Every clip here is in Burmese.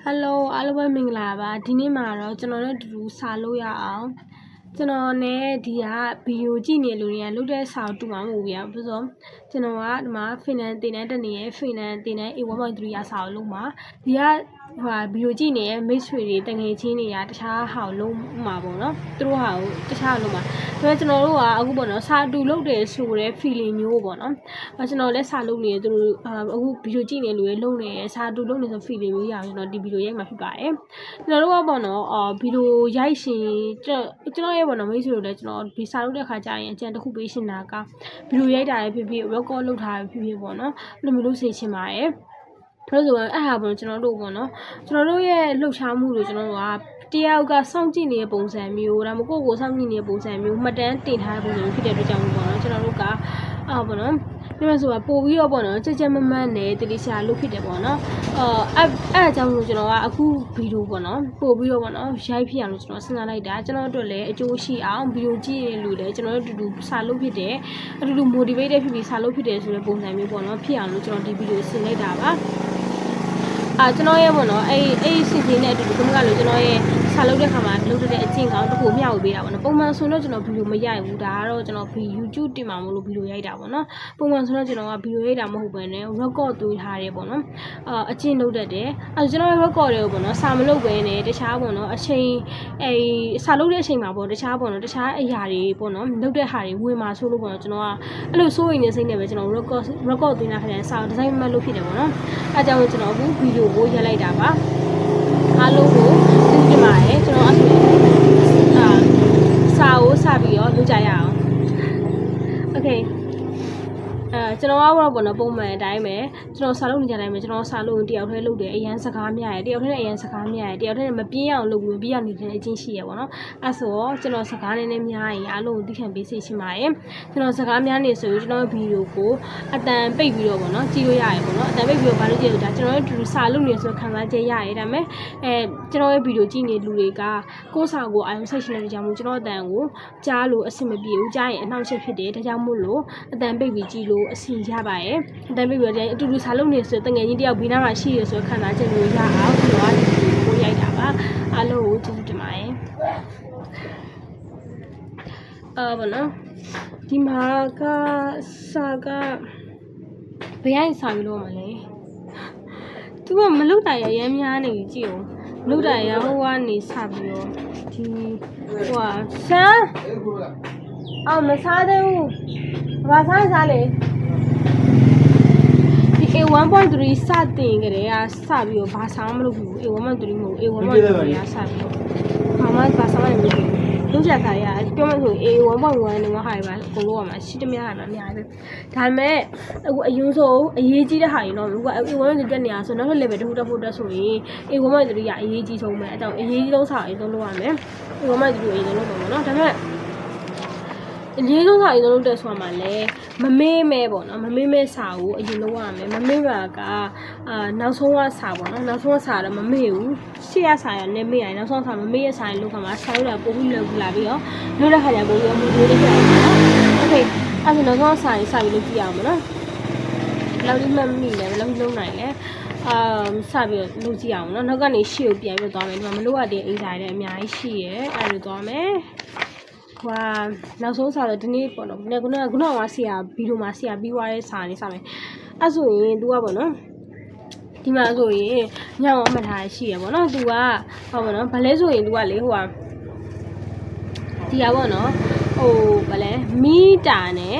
Hello အားလုံးပဲမင်္ဂလာပါဒီနေ့မှာတော့ကျွန်တော်တို့တူတူစာလို့ရအောင်ကျွန်တော်နဲ့ဒီကဗီဒီယိုကြည့်နေလူတွေကလုပ်တဲ့စာတူမှာမဟုတ်ဘူးဗျာပြီးတော့ကျွန်တော်ကဒီမှာ finance တင်တဲ့တနေ့ရ finance တင်တဲ့ A1.3 ရစာကိုလုပ်မှာဒီကဗီဒီယိုကြည့်နေတဲ့မိတ်ဆွေတွေတငယ်ချင်းတွေကတခြားဟာကိုလုံးမှာပေါ့နော်သူတို့ဟာကိုတခြားလုံးမှာဒါပေမဲ့ကျွန်တော်တို့ကအခုပေါ့နော်စာတူလုပ်တယ်ဆိုတဲ့ feeling မျိုးပေါ့နော်ကျွန်တော်လည်းစာလုပ်နေတယ်သူတို့အခုဗီဒီယိုကြည့်နေလူတွေလုံးနေတယ်စာတူလုပ်နေဆို feeling မျိုးရအောင်ကျွန်တော်ဒီဗီဒီယိုရိုက်မှာဖြစ်ပါတယ်ကျွန်တော်တို့ကပေါ့နော်ဗီဒီယိုရိုက်ရှင်ကျွန်တော်ရဲ့ပေါ့နော်မိတ်ဆွေတို့လည်းကျွန်တော်ဒီစာလုပ်တဲ့ခါကျရင်အကြံတစ်ခုပေးရှင်တာကဗီဒီယိုရိုက်တာလည်းဖြစ်ဖြစ် record လုပ်တာလည်းဖြစ်ဖြစ်ပေါ့နော်အဲ့လိုမျိုးလုပ်စေချင်ပါတယ်ဒါဆိုရင်အဲ့ဟာပေါ့ကျွန်တော်တို့ပေါ့နော်ကျွန်တော်တို့ရဲ့လှုပ်ရှားမှုတွေကျွန်တော်တို့ကတယောက်ကစောင့်ကြည့်နေတဲ့ပုံစံမျိုးဒါမှမဟုတ်ကိုစောင့်ကြည့်နေတဲ့ပုံစံမျိုးမှတ်တမ်းတင်ထားတဲ့ပုံစံမျိုးဖြစ်တဲ့အတွက်ကြောင့်ပေါ့နော်ကျွန်တော်တို့ကပေါ့နော်ဒီမှာဆိုတာပို့ပြီးတော့ပေါ့နော်ကြက်မမတ်နဲ့တတိရှာလုပ်ဖြစ်တယ်ပေါ့နော်အဲ့အကြောင်းကိုကျွန်တော်ကအခုဗီဒီယိုပေါ့နော်ပို့ပြီးတော့ပေါ့နော်ရိုက်ဖြစ်အောင်လို့ကျွန်တော်စဉ်းစားလိုက်တာကျွန်တော်တို့လည်းအကျိုးရှိအောင်ဗီဒီယိုကြည့်ရလို့လည်းကျွန်တော်တို့အတူတူစာလုပ်ဖြစ်တယ်အတူတူ motivated ဖြစ်ပြီးစာလုပ်ဖြစ်တယ်ဆိုတဲ့ပုံစံမျိုးပေါ့နော်ဖြစ်အောင်လို့ကျွန်တော်ဒီဗီဒီယိုဆင်လိုက်တာပါကျွန်တော်ရဲ့ပေါ့နော်အဲ့စီစဉ်တဲ့အတူတူခုနကလို့ကျွန်တော်ရဲ့စာလုပ်တဲ့ခါမှာလုပ်တဲ့အကျင့်ကောင်းတစ်ခုမျှဝေပေးတာပေါ့နော်ပုံမှန်ဆိုတော့ကျွန်တော်ဗီဒီယိုမရိုက်ဘူးဒါကတော့ကျွန်တော် YouTube တင်မှာမလို့ဗီဒီယိုရိုက်တာပေါ့နော်ပုံမှန်ဆိုတော့ကျွန်တော်ကဗီဒီယိုရိုက်တာမဟုတ်ဘဲနဲ့ record သွင်းထားတယ်ပေါ့နော်အကျင့်လုပ်တတ်တယ်ကျွန်တော်ရဲ့ record တွေကိုပေါ့နော်စာမလုပ်ဘဲနဲ့တခြားပေါ့နော်အချိန်စာလုပ်တဲ့အချိန်မှာပေါ့တခြားပေါ့နော်တခြားအရာတွေပေါ့နော်လုပ်တဲ့ဟာတွေဝင်မှာဆိုလို့ပေါ့နော်ကျွန်တော်ကအဲ့လိုစိုးရိမ်နေစိတ်နဲ့ပဲကျွန်တော် record သွင်းထားတဲ့စာဒီဇိုင်းမှလုပ်ဖြစ်တယ်ပေါ့နော်အဲ့ကြောင့်ကျွန်တော်အခုဗီဒီယိုကိုရိုက်လိုက်တာပါအားလုံးကိုကျေးဇူးတင်ပါတယ်ကျွန်တော်အဲ့ဆိုစာကိုစပြီးတော့လုပ်ကြရအောင် Okayကျွန်တော်ကတော့ပေါ့နော်ပုံမှန်အတိုင်းပဲကျွန်တော်စာလုပ်နေကြတိုင်းပဲကျွန်တော်စာလုပ်ရင်တယောက်တည်းလုပ်တယ်အရန်စကားများတယ်တယောက်တည်းနဲ့အရန်စကားများတယ်တယောက်တည်းနဲ့မပြင်းအောင်လုပ်ပြီးပြရနေတဲ့အချင်းရှိရပေါ့နော်အဲ့ဆိုတော့ကျွန်တော်စကားနည်းနည်းများရင်အားလုံးကိုသိခံပေးစေချင်ပါတယ်ကျွန်တော်စကားများနေဆိုရင်ကျွန်တော်ဗီဒီယိုကိုအတန်ပိတ်ပြီးတော့ပေါ့နော်ကြည့်လို့ရတယ်ပေါ့နော်အတန်ပိတ်ပြီးတော့ဘာလို့ကြည့်လို့ဒါကျွန်တော်တို့ဒီစာလုပ်နေဆိုခံစားချက်ရတယ်ဒါပေမဲ့ကျွန်တော်ရဲ့ဗီဒီယိုကြည့်နေလူတွေကကိုယ့်စာကိုအာရုံစိုက်ရှင်တဲ့ကြောင့်မို့ကျွန်တော်အတန်ကိုကြားလို့အဆင်မပြေဘူးကြားရင်အနှောင့်အယှက်ဖြစ်တယ်ဒါကြောင့်မို့လို့အတန်ပိတ်ပြီးကြည့်လို့အဆင်ရပါတယ်အတန်ပိတ်ပြီးတော့အတူတူစာလုပ်နေဆိုတငယ်ချင်းတယောက်ဘေးနားမှာရှိရဆိုခံစားချက်မျိုးရအောင်ကျွန်တော်ကဒီဗီဒီယိုကိုရိုက်တာပါအားလုံးကိုကျေးဇူးတင်ပါတယ်ဘောနော်ဒီမှာကစာကဘယ်ရင်စာပြီးလို့မလဲသူကမလုတ်တာရရမ်းများနေကြည့်အောင်မလုတ်တာရဟိုကနေစပြီးတော့ဒီဆန်းမစားသေးဘူးဘာစားလဲA1.3 စတင်ကြတဲ့စပြီးတော့ဘာစားမလုပ်ဘူး A1.3 မဟုတ် A1.3 ကစပြီးတော့ဘာစားမလုပ်ဘူးလုံးချစားရပြောမှဆို A1.1 နဲ့ဟာတွေပါအကုန်လုံးကမှရှိသမျှဟာမှအများကြီးပဲဒါပေမဲ့အခုအရင်ဆုံးအရေးကြီးတဲ့ဟာတွေတော့အခု A1.3 တက်နေရဆိုနောက်ထပ် level တစ်ခုတက်ဖို့တက်ဆိုရင် A1.3 ကအရေးကြီးဆုံးပဲအဲကြောင့်အရေးကြီးဆုံးစာအရင်ဆုံးလုပ်ရမယ် A1.3 ကိုအရင်ဆုံးလုပ်ပါမယ်နော်ဒါပေမဲ့အရင်ဆုံးစာအရင်ဆုံးလုပ်တဲ့ဆိုတာမှာလည်းမမေ့မဲပေါ့နော်မမေ့မဲစာကိုအရင်လုပ်ရမယ်မမေ့ပါကနောက်ဆုံးကစာပေါ့နော်နောက်ဆုံးကစာတော့မမေ့ဘူးရှေ့ကစာရလည်းမေ့ရတယ်နောက်ဆုံးစာမမေ့ရစာရင်လုပ်ခါမှာစာရတာပို့ပြီးလွယ်ကူလာပြီးတော့လုပ်တဲ့ခါကျပို့ပြီးတော့မူလေးလေးဖြစ်အောင်နော်โอเคအဲ့ဒါနောက်ဆုံးစာရင်စာပြီးလုပ်ကြည့်အောင်မနော်လောက်လေးမှတ်မိလဲလောက်လုံးနိုင်လဲစပြီးတော့လုပ်ကြည့်အောင်နော်နောက်ကနေရှေ့ကိုပြန်ပြီးသွားမယ်ဒီမှာမလို့ရတဲ့အင်္ဂါတွေအများကြီးရှိရဲအဲ့လိုသွားမယ်နောက်ဆုံးစာတော့ဒီနေ့ပေါ့နော်ခုနကဆရာဗီဒီယိုမှာဆရာပြီးသွားတဲ့စာလေးစမယ်အဲ့ဆိုရင် तू ကပေါ့နော်ဒီမှာဆိုရင်ညောင်မှတ်ထားရှိရပေါ့နော် तू ကပေါ့နော်ဘာလဲဆိုရင် तू ကလေဒီကပေါ့နော်ဘာလဲမီတာနဲ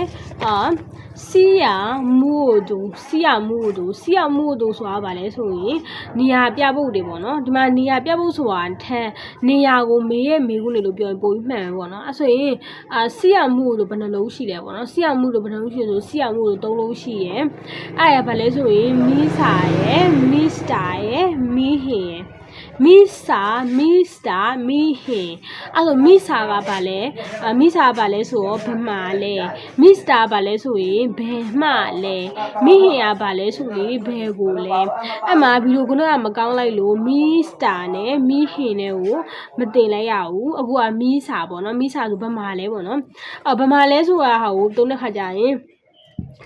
့စီယာမူဒူဆိုတာဗာလဲဆိုရင်နေရာပြဖို့တွေပေါ့နော်ဒီမှာနေရာပြဖို့ဆိုတာထက်နေရာကိုမေးခွန်းတွေလို့ပြောရင်ပိုပြီးမှန်ပဲပေါ့နော်အဲ့ဆိုရင်စီယာမူလို့ဘယ်နှလုံးရှိလဲပေါ့နော်စီယာမူလို့ဘယ်နှလုံးရှိဆိုစီယာမူလို့3လုံးရှိရယ်အဲ့ရဗာလဲဆိုရင်မီစာရယ်မီစတာရယ်မီဟင်ရယ်မီစတာမီဟင်အဲ့လိုမီစာကဗာလဲဆိုတော့ဘယ်မှာလဲမီစတာဗာလဲဆိုရင်ဘယ်မှလဲမီဟင်ကဗာလဲဆိုရင်ဘယ်ကိုလဲအဲ့မှာဗီဒီယိုကမကောင်းလိုက်လို့မီစတာနဲ့မီဟင်နဲ့ကိုမတင်လိုက်ရဘူးအခုကမီစာပေါ့နော်မီစာဆိုဘယ်မှာလဲပေါ့နော်ဘယ်မှာလဲဆိုတာဟာကိုသုံးတဲ့ခါကျရင်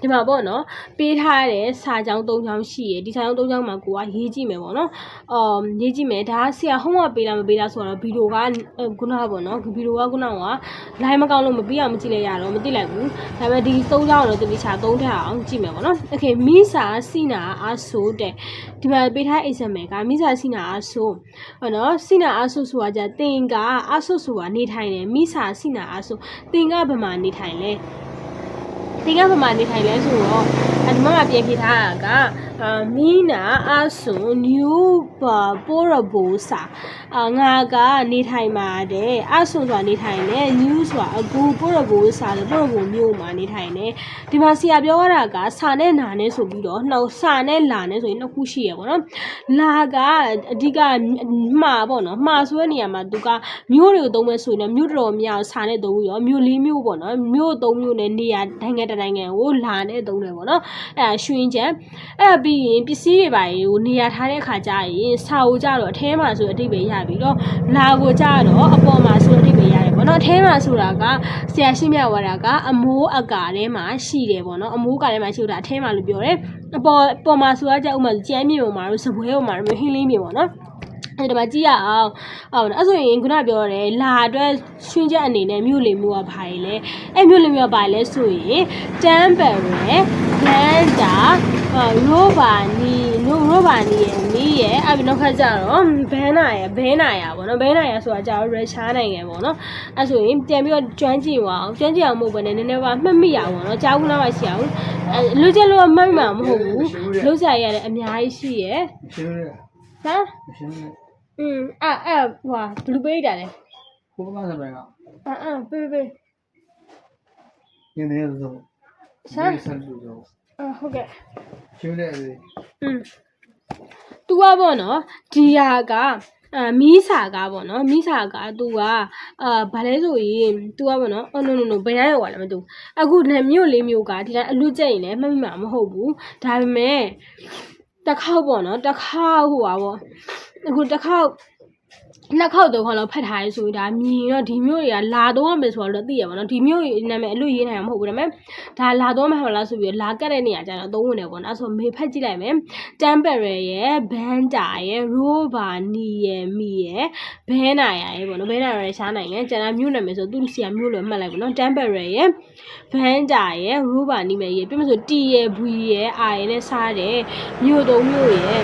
ဒီမှာပေါ့နော်ပေးထားတဲ့စာကြောင်း၃ချောင်းရှိရယ်ဒီစာကြောင်း၃ချောင်းမှာကိုကရေးကြည့်မယ်ပေါ့နော်ရေးကြည့်မယ်ဒါဆရာဟုံးဝပေးလားမပေးလားဆိုတော့ဗီဒီယိုကခုနကပေါ့နော်ဗီဒီယိုကခုနက live မကောင်းလို့မပြီးအောင်မကြည့်လိုက်ရတော့မသိလိုက်ဘူးဒါပေမဲ့ဒီ၃ချောင်းတော့တတိချာ၃ထပ်အောင်ကြည့်မယ်ပေါ့နော်โอเคမိစာစိနာအားဆိုတဲ့ဒီမှာပေးထား example ကမိစာစိနာအားဆိုဟောနော်စိနာအားဆိုဆိုတာじゃတင်ကအားဆိုဆိုတာနေထိုင်တယ်မိစာစိနာအားဆိုတင်ကဘယ်မှာနေထိုင်လဲတင်ကဘယ်မှာနေထိုင်လဲဆိုတော့ဒီမှာပြင်ပြထားတာကမိနာအားဆို new ပိုရဘူစာငါကနေထိုင်ပါတယ်အားဆိုဆိုတာနေထိုင်တယ် new ဆိုတာအခုပိုရဘူစာဆိုပိုရဘူမျိုးမှာနေထိုင်တယ်ဒီမှာဆရာပြောရတာကစာနဲ့နာနဲ့ဆိုပြီးတော့နှုတ်စာနဲ့လာနဲ့ဆိုရင်နှစ်ခုရှိရပေါ့နော်လာကအဓိကမှားပေါ့နော်မှားဆိုတဲ့နေရာမှာသူကမျိုးတွေကိုသုံးမဲ့ဆိုရင်တော့မျိုးတော်များစာနဲ့သုံးပြီးတော့မျိုး၄မျိုးပေါ့နော်မျိုး၃မျိုးနဲ့နေရာနိုင်ငံတနိုင်ငံကိုလာနဲ့သုံးတယ်ပေါ့နော်အဲ့ဒါရွှင်ချမ်းအဲ့ဒါပြီးရင်ပစ္စည်းတွေပါကိုနေရာထားတဲ့အခါကျရင်စာကိုကြတော့အထဲမှာဆိုအဓိပ္ပာယ်ရပြီးတော့လာကိုကြတော့အပေါ်မှာဆိုအဓိပ္ပာယ်ရတယ်ပေါ့နော်အထဲမှာဆိုတာကဆရာရှင်းပြသွားတာကအမိုးအကာထဲမှာရှိတယ်ပေါ့နော်အမိုးအကာထဲမှာရှိတာအထဲမှာလို့ပြောတယ်အပေါ်မှာဆိုတာကြဥမာကျမ်းမြေပေါ်မှာလို့စပွဲပေါ်မှာလို့ဟင်းလေးမြေပေါ့နော်အဲ့ဒါမှကြည့်ရအောင်အဲ့ဆိုရင်ခုနပြောတယ်လာအတွက်ရှင်းချက်အနေနဲ့မြို့လေမျိုးကဘာလဲအဲ့မြို့လေမျိုးကဘာလဲဆိုရင်တမ်ပယ်ရယ်လန်တာရိုဘာနီရဲ့မီးရဲ့အဲ့ပြီးနောက်ခါကျတော့ဘဲနာရပေါ့နော်ဘဲနာရဆိုတာကျတော့ရုရှားနိုင်ငံပေါ့နော်အဲ့ဆိုရင်ပြန်ပြီးတော့ကျွမ်းကျင်အောင်မဟုတ်ဘဲနဲ့နည်းနည်းပါမှတ်မိရအောင်ပေါ့နော်ကြားခုနမှရှိအောင်လူကျလို့မှတ်မိမှာမဟုတ်ဘူးလူစားရတယ်အများကြီးရှိရယ်ဟမ်အဲ့ဟိုဘလူးပေးတာလေကိုကမှစမယ်ကပေးရင်းနေလို့ဆန်းလို့ဟုတ်ကဲ့ရှင်းတယ်သူကပေါ့နော်ဒီဟာကမီးစာကပေါ့နော်မီးစာကသူကဘာလဲဆိုရင် तू ကပေါ့နော်no ဘယ်ရရောက်လာလဲမသိဘူးအခုမြို့လေးမျိုးကဒီတိုင်းအလွတ်ကျက်ရင်လည်းမှတ်မိမှာမဟုတ်ဘူးဒါပေမဲ့တစ်ခေါက်ပေါ့နော်တစ်ခေါက်ဟိုပါပေါ့အခုတစ်ခေါက်နှစ်ခေါက်တော့ခေါက်လောက်ဖတ်ထားရဲဆိုဒါမြင်တော့ဒီမျိုးတွေကလာတော့မယ်ဆိုတော့သိရပါတော့ဒီမျိုးနာမည်အလွတ်ရေးနိုင်မှာမဟုတ်ဘူးဒါပေမဲ့ဒါလာတော့မှာလားဆိုပြီးလာကတ်တဲ့နေရာကျတော့သုံးဝင်တယ်ပေါ့နော်အဲ့ဆိုမေဖတ်ကြည့်လိုက်မယ်တမ်ပယ်ရယ်ရဲ့ဘန်တာရယ်ရိုးဘာနီရယ်မီရယ်ဘဲနာရယ်ပေါ့နော်ဘဲနာရယ်ရှားနိုင်တယ်ကျန်တာမျိုးနာမည်ဆိုသူ့စီကမျိုးလွယ်မှတ်လိုက်ပေါ့နော်တမ်ပယ်ရယ်ရဲ့ဘန်တာရယ်ရိုးဘာနီမယ်ရယ်ပြမဆိုတီရယ်ဘူရယ်အာရယ်နဲ့စားတယ်မျိုးသုံးမျိုးရယ်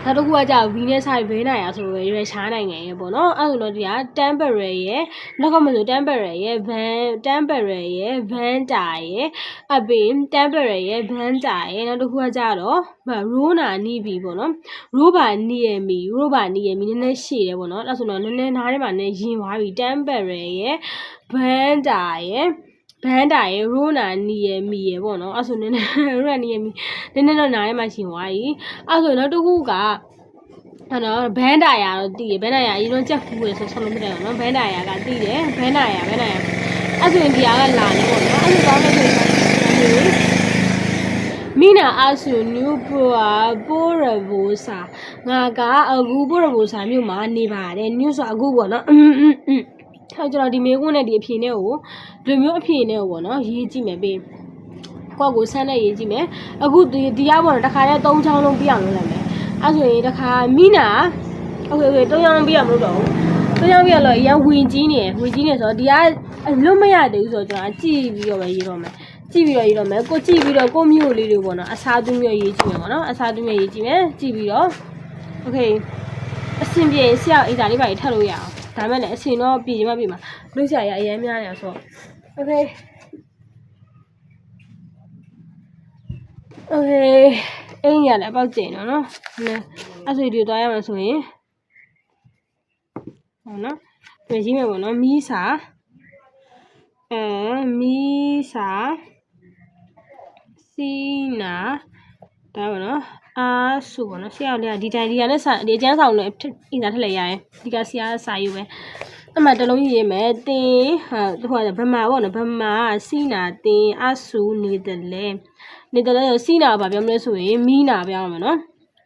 နောက်တစ်ခုကကြာဗီနဲ့ဆိုင်ဘဲနိုင်ရဆိုရယ်ရှားနိုင်ငံရဲ့ပေါ့နော်အဲ့လိုတော့ဒီကတမ်ပယ်ရယ်ရဲ့နောက်ကမဆိုတမ်ပယ်ရယ်ရဲ့တမ်ပယ်ရယ်ရဲ့ဗန်တာရဲ့အပင်တမ်ပယ်ရယ်ရဲ့ဗန်တာရဲ့နောက်တစ်ခုကကြာတော့ရိုးနာနီးပြီပေါ့နော်ရိုးဘာနီးရဲ့မီနည်းနည်းရှည်တယ်ပေါ့နော်အဲ့ဆိုတော့နည်းနည်းနားထဲမှာနည်းရင်သွားပြီတမ်ပယ်ရယ်ရဲ့ဗန်တာရဲ့ဘန်တာရယ်ရိုးနာနီရယ်မီရယ်ပေါ့နော်အဲ့ဆိုနည်းနည်းရိုးနာနီရယ်မီနည်းနည်းတော့နားထဲမှာရှင်သွားပြီအဲ့ဆိုနောက်တစ်ခုကနော်ဘန်တာရတော့တည်ရဘန်တာရအရင်တော့ကြက်ဖူးရဆိုဆုံးလို့မတယ်နော်ဘန်တာရကတည်တယ်ဘန်တာရအဲ့ဆိုရင်ဒီဟာကလာနေပေါ့နော်အဲ့လိုကောင်းလို့ဆိုရင်မိနာအဆူနူပိုရဘူစာငါကအခုပိုရဘူစာမြို့မှာနေပါတယ်နူဆိုအခုပေါ့နော်အဲ့ကျွန်တော်ဒီမေကွန်းနဲ့ဒီအဖြေနဲ့ကိုဒီမျိုးအဖြေနဲ့ကိုပေါ့နော်ရေးကြည့်မယ်ပေးကိုဆန်းနဲ့ရေးကြည့်မယ်အခုဒီရပေါ့နော်တစ်ခါတည်း၃ချောင်းလုံးပြအောင်လုပ်လိုက်မယ်အဲ့ဆိုရင်တစ်ခါမိနာโอเค၃ချောင်းလုံးပြအောင်လုပ်တော့၃ချောင်းပြတော့ရဝင်ကြီးနေဆိုတော့ဒီကလွတ်မရသေးဘူးဆိုတော့ကျွန်တော်ကြည့်ပြီးတော့ပဲရေးတော့မယ်ကိုကြည့်ပြီးတော့ကိုမျိုးလေးတွေပေါ့နော်အစားသူးမျိုးရေးကြည့်မယ်ပေါ့နော်အစားသူးမျိုးရေးကြည့်မယ်ကြည့်ပြီးတော့โอเคအဆင်ပြေဆရာအိမ်စာလေးပါထပ်လို့ရအောင်ဒါမဲ့လည်းအရှင်တော့ပြည်မှာလူဆရာရအရင်များနေဆိုโอเคအိမ်ရလည်းပေါက်ကျင်တော့နော်အဲ့ဆိုဒီသွားရမှာဆိုရင်ဟောနော်ပြင်ကြည့်မယ်ပေါ့နော်မီးစာစီနာဒါပေါ့နော်အားဆိုပေါ့နော်ဆရာလေးကဒီတိုင်းဒီကနဲ့စာဒီအကျန်းဆောင်နဲ့အင်တာထက်လိုက်ရရင်ဒီကဆရာစာယူပဲအမှတလုံးရေးမယ်တင်ဟိုဗမာပေါ့နော်ဗမာစီနာတင်အားဆူနေတယ်လေစီနာဘာပြောမလဲဆိုရင်မီးနာပြောင်းမယ်နော်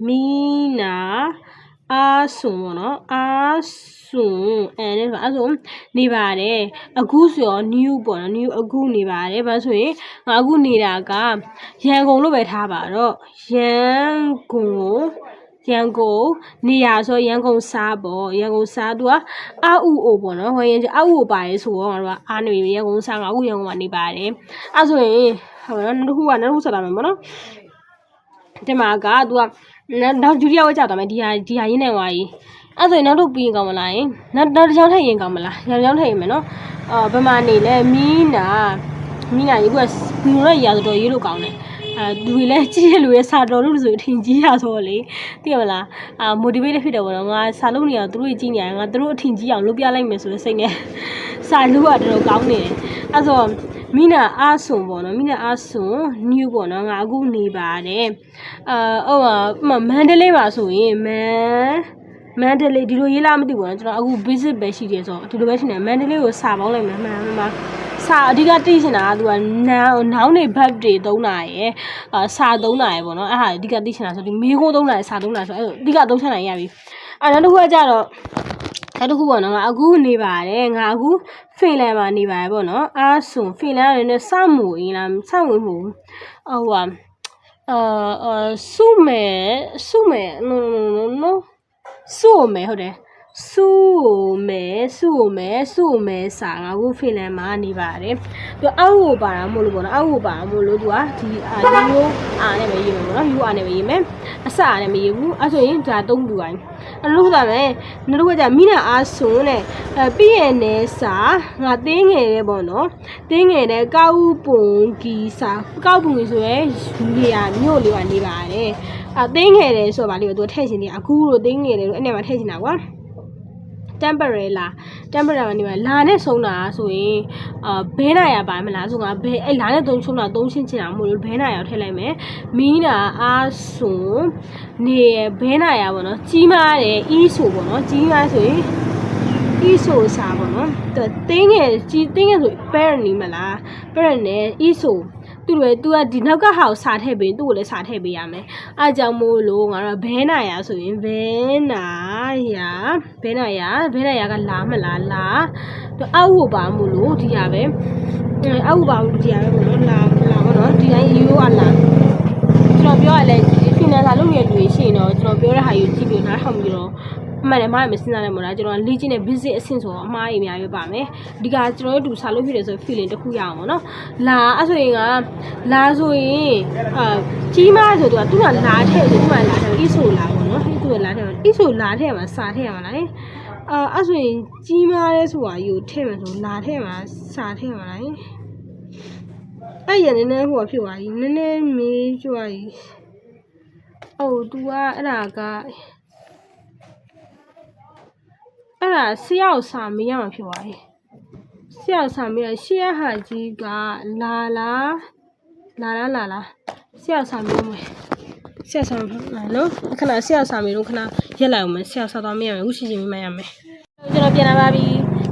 မီးနာ အားစွန်ပေါ့နော်အားစွန်နဲ့ဆိုအားစွန်နေပါတယ်အခုဆိုရော new ပေါ့နော် new အခုနေပါတယ်ဘာဆိုရင်ငါအခုနေတာကရန်ကုန်လို့ပဲထားပါတော့ရန်ကုန်နေရဆိုရန်ကုန်စားပေါ့ရန်ကုန်စားသူကအာဥအိုပေါ့နော်ဟိုရင်အာဥအိုပါတယ်ဆိုတော့ငါတို့ကအားနေပြီရန်ကုန်စားငါအခုရန်ကုန်မှာနေပါတယ်အဲ့ဆိုရင်ဟုတ်နော်နောက်တစ်ခုဆက်လာမယ်ပေါ့နော်ဒီမှာကသူကနောက်ဒုတိယဝက်ကြတော့မယ်ဒီဟာရင်းနေသွားပြီအဲ့ဆိုရင်နောက်တော့ပြီးရင်ကောင်းမလားနောက်တစ်ချောင်းထည့်ရင်ကောင်းမလားညောင်ထည့်ရင်မယ်နော်ဘယ်မှာနေလဲမီးနာရေကဘီလိုနဲ့ရာဆိုတော့ရေးလို့ကောင်းတယ်လူတွေလည်းကြည့်ရလူရဲ့စာတော်လို့ဆိုထင်ကြီးရဆိုလေသိရမလားmotivate ဖြစ်တယ်ပေါ့နော်ငါစာလုံးနေအောင်သူတို့ကြည့်နေရငါသူတို့အထင်ကြီးအောင်လုပ်ပြလိုက်မယ်ဆိုတဲ့စိတ်နဲ့စာလို့ကတော်ကောင်းနေတယ်အဲ့ဆိုမိနာအားစွန်ပေါ့နော်မိနာအားစွန် new ပေါ့နော်ငါအခုနေပါတယ်မန္တလေးပါဆိုရင်မန္တလေးဒီလိုရေးလားမသိဘူးနော်ကျွန်တော်အခု visit ပဲရှိတယ်ဆိုတော့ဒီလိုပဲထင်တယ်မန္တလေးကိုစာပေါင်းလိုက်မယ်မှန်ပါစာအဓိကသိချင်တာကသူကနောင်နေ verb တွေသုံးတာရယ်စာသုံးတာရယ်ပေါ့နော်အဲ့ဟာအဓိကသိချင်တာဆိုဒီမေးခွန်းသုံးတာရယ်စာသုံးတာဆိုအဲ့အဓိကသုံးချနိုင်ရပြီနောက်တစ်ခုကကြတော့နောက်တစ်ခုပေါ့နော်ငါအခုနေပါတယ်ငါအခုဖင်လန်မှာနေပါတယ်ပေါ့နော်အားစွန်ဖင်လန်ကနေစမူအင်းလားစမူမှုစုမယ် no စုမယ်ဟုတ်တယ်စုမယ်စာငါအခုဖင်လန်မှာနေပါတယ်သူအောက်ကိုပါတာမို့လို့ပေါ့နော်အောက်ကိုပါမို့လို့သူကဒီမျိုးအားနဲ့ပဲရေးမယ်ပေါ့နော်မျိုးအားနဲ့ပဲရေးမယ်အစအားနဲ့မရေးဘူးအဲ့ဆိုရင်ဒါသုံးတူတိုင်းအဲ့လိုဆိုမယ်နောက်တစ်ခုကမိနာအားစွန်းတဲ့ပြီးရတဲ့စာငါတင်းငယ်တဲ့ပေါ့နော်တင်းငယ်တဲ့ကောက်ပုံကီစာကောက်ပုံကီဆိုရဲလူရမြို့လေးကနေပါတယ်တင်းငယ်တယ်ဆိုတော့ဗာလေးကိုသူထည့်ချင်တယ်အခုလို့တင်းငယ်တယ်လို့အဲ့နဲ့မှာထည့်ချင်တာကွာtemporary ကနေမှာလာနဲ့ဆုံးတာဆိုရင်ဘဲနာရပါမလားဆိုငါဘဲအဲ့လာနဲ့သုံးချုံတာသုံးချင်းချင်တာမဟုတ်လို့ဘဲနာရထည့်လိုက်မယ်မီးနာအားစွန်နေဘဲနာရပေါ့နော်ကြီးမားတယ်အီးဆိုပေါ့နော်ကြီးမားဆိုရင်အီးဆိုစာပေါ့နော်တင်းငယ်ဆို parent နေမလား parent နဲ့အီးဆိုသူကဒီနောက်ကဟာကိုစာထည့်ပေးသူ့ကိုလည်းစာထည့်ပေးရမယ်အားကြောင့်မို့လို့ငါတို့ဘဲနာရဆိုရင်ဘဲနာရကလာမလားလာအောက်ကိုပါမို့လို့ဒီရပဲအောက်ကိုပါမို့ဒီရပဲပေါ့နော်လာပေါ့နော်ဒီတိုင်းရိုးကလာကျွန်တော်ပြောရလဲဖင်နန်စာလုပ်ရတဲ့လူတွေရှိရင်တော့ကျွန်တော်ပြောတဲ့ဟာယူကြည့်ပြီးနားထောင်ပြီးတော့အမှန်တည်းမစဉ်းစားနိုင်မို့လားကျွန်တော်လေ့ကျင့်တဲ့ visit အဆင့်ဆိုတော့အမှားအများကြီးပါမယ်ဒီကကျွန်တော်တို့စာလုပ်ဖြစ်တယ်ဆို feeling တစ်ခုရအောင်ပေါ့နော်လာအဲ့ဆိုရင်ကလာဆိုရင်ကြီးမားဆိုတော့သူကလာထည့်ဆိုသူကလာထည့်အီဆိုလာပေါ့နော်သူကလာထည့်အီဆိုလာထည့်မှာစာထည့်ရမှာလားအဲ့ဆိုရင်ကြီးမားလဲဆိုတာယူထည့်မှာဆိုလာထည့်မှာစာထည့်မှာလားအဲ့ရနည်းနည်းဟိုဖြစ်သွားပြီနည်းနည်းမေးကြွားကြီးသူကအဲ့ဒါကအဲ့ဒါဆရာကိုစာမေးရမှာဖြစ်သွားပြီဆရာစာမေးရရှေ့ဟာကြီးကလာဆရာစာမေးမယ်ဆရာစာလာနော်ခဏဆရာစာမေးတော့ခဏရက်လိုက်အောင်မယ်ဆရာစာသွားမေးရမယ်အခုရှိချင်းမေးမှရမယ်ကျွန်တော်ပြန်လာပါပြီ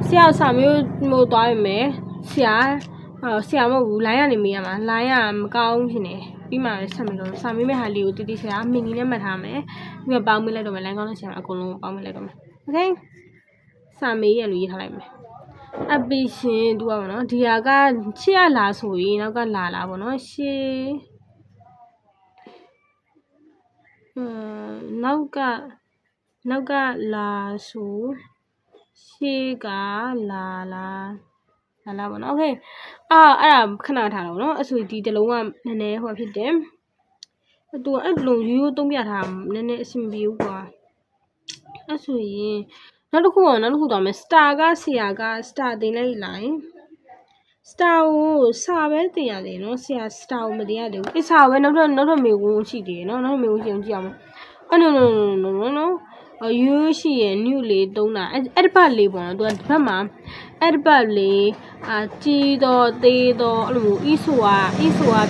ဆရာစာမေးမို့သွားရမယ်ဆရာမဟုတ်ဘူးလိုင်းကနေမေးရမှာလိုင်းကမကောင်းရှင်နေပြီးမှဆက်မေးတော့စာမေးမဲ့ဟာလေးကိုတီဆရာမင်းကြီးနဲ့မှတ်ထားမယ်ပြီးတော့ပေါင်းမေးလိုက်တော့မယ်လိုင်းကောင်းတဲ့ဆရာအကုန်လုံးပေါင်းမေးလိုက်တော့မယ်โอเคစာမေးရလို့ရေးထားလိုက်မယ်အပီရှင်သူကပေါ့နော်ဒီဟာကရှေ့ကလာဆိုရင်နောက်ကလာပေါ့နော်ရှေ့နောက်ကလာဆိုရှေ့ကလာပေါ့နော်โอเคအဲ့ဒါခဏထားတော့နော်အဆိုဒီတလုံးကနည်းနည်းဟိုဖြစ်တယ်သူကအဲ့လိုရိုးသုံးပြထားနည်းနည်းအဆင်ပြေဘူးကွာအဲ့ဆိုရင်နောက်တစ်ခုတော့မယ် star ကဆရာက star တင်လိုက်လိုက် star ကိုစာပဲတင်ရတယ်နော်ဆရာ star ကိုမတင်ရသေးဘူးစာပဲနောက်ထပ်မေခွန်းရှိတယ်နော်နောက်ထပ်မေခွန်းရှိအောင်ကြည့်အောင်no ရိုးရှိရင် new လေးသုံးတာအဲ့ဒီဘက်လေးပေါ့နော်သူကဒီဘက်မှာအဲ့ဒီဘက်လေးကြီးတော့သေးတော့အဲ့လိုအီဆိုက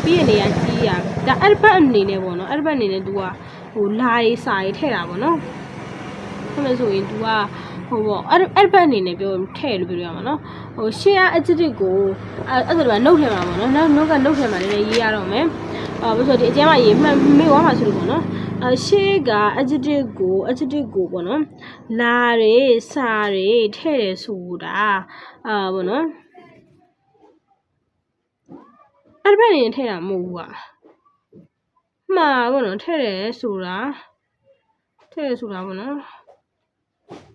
ပြည့်နေရကြီးရဒါအဲ့ဒီဘက်အနေနဲ့ပေါ့နော်အဲ့ဒီဘက်အနေနဲ့သူကဟိုလာရေးစာရေးထည့်တာပေါ့နော်ဆိုလို့ဆိုရင်သူကဟိုပေါ့အဲ့ဘက်အနေနဲ့ပြောထည့်လို့ပြောရမှာနော်ဟို share adjective ကိုအဲ့ဒါက note ထဲမှာပေါ့နော် note က note ထဲမှာလည်းရေးရတော့မယ်ဘာလို့ဆိုဒီအကျမ်းမှာရေးမှတ်မေ့သွားမှာဆိုလို့ပေါ့နော် ရှေ့က adjective ကိုပေါ့နော်လာတွေစာတွေထည့်တယ်ဆိုတာပေါ့နော်အဲ့ဘက်နေထည့်တာမဟုတ်ဘူးကမှားပေါ့နော်ထည့်တယ်ဆိုတာပေါ့နော်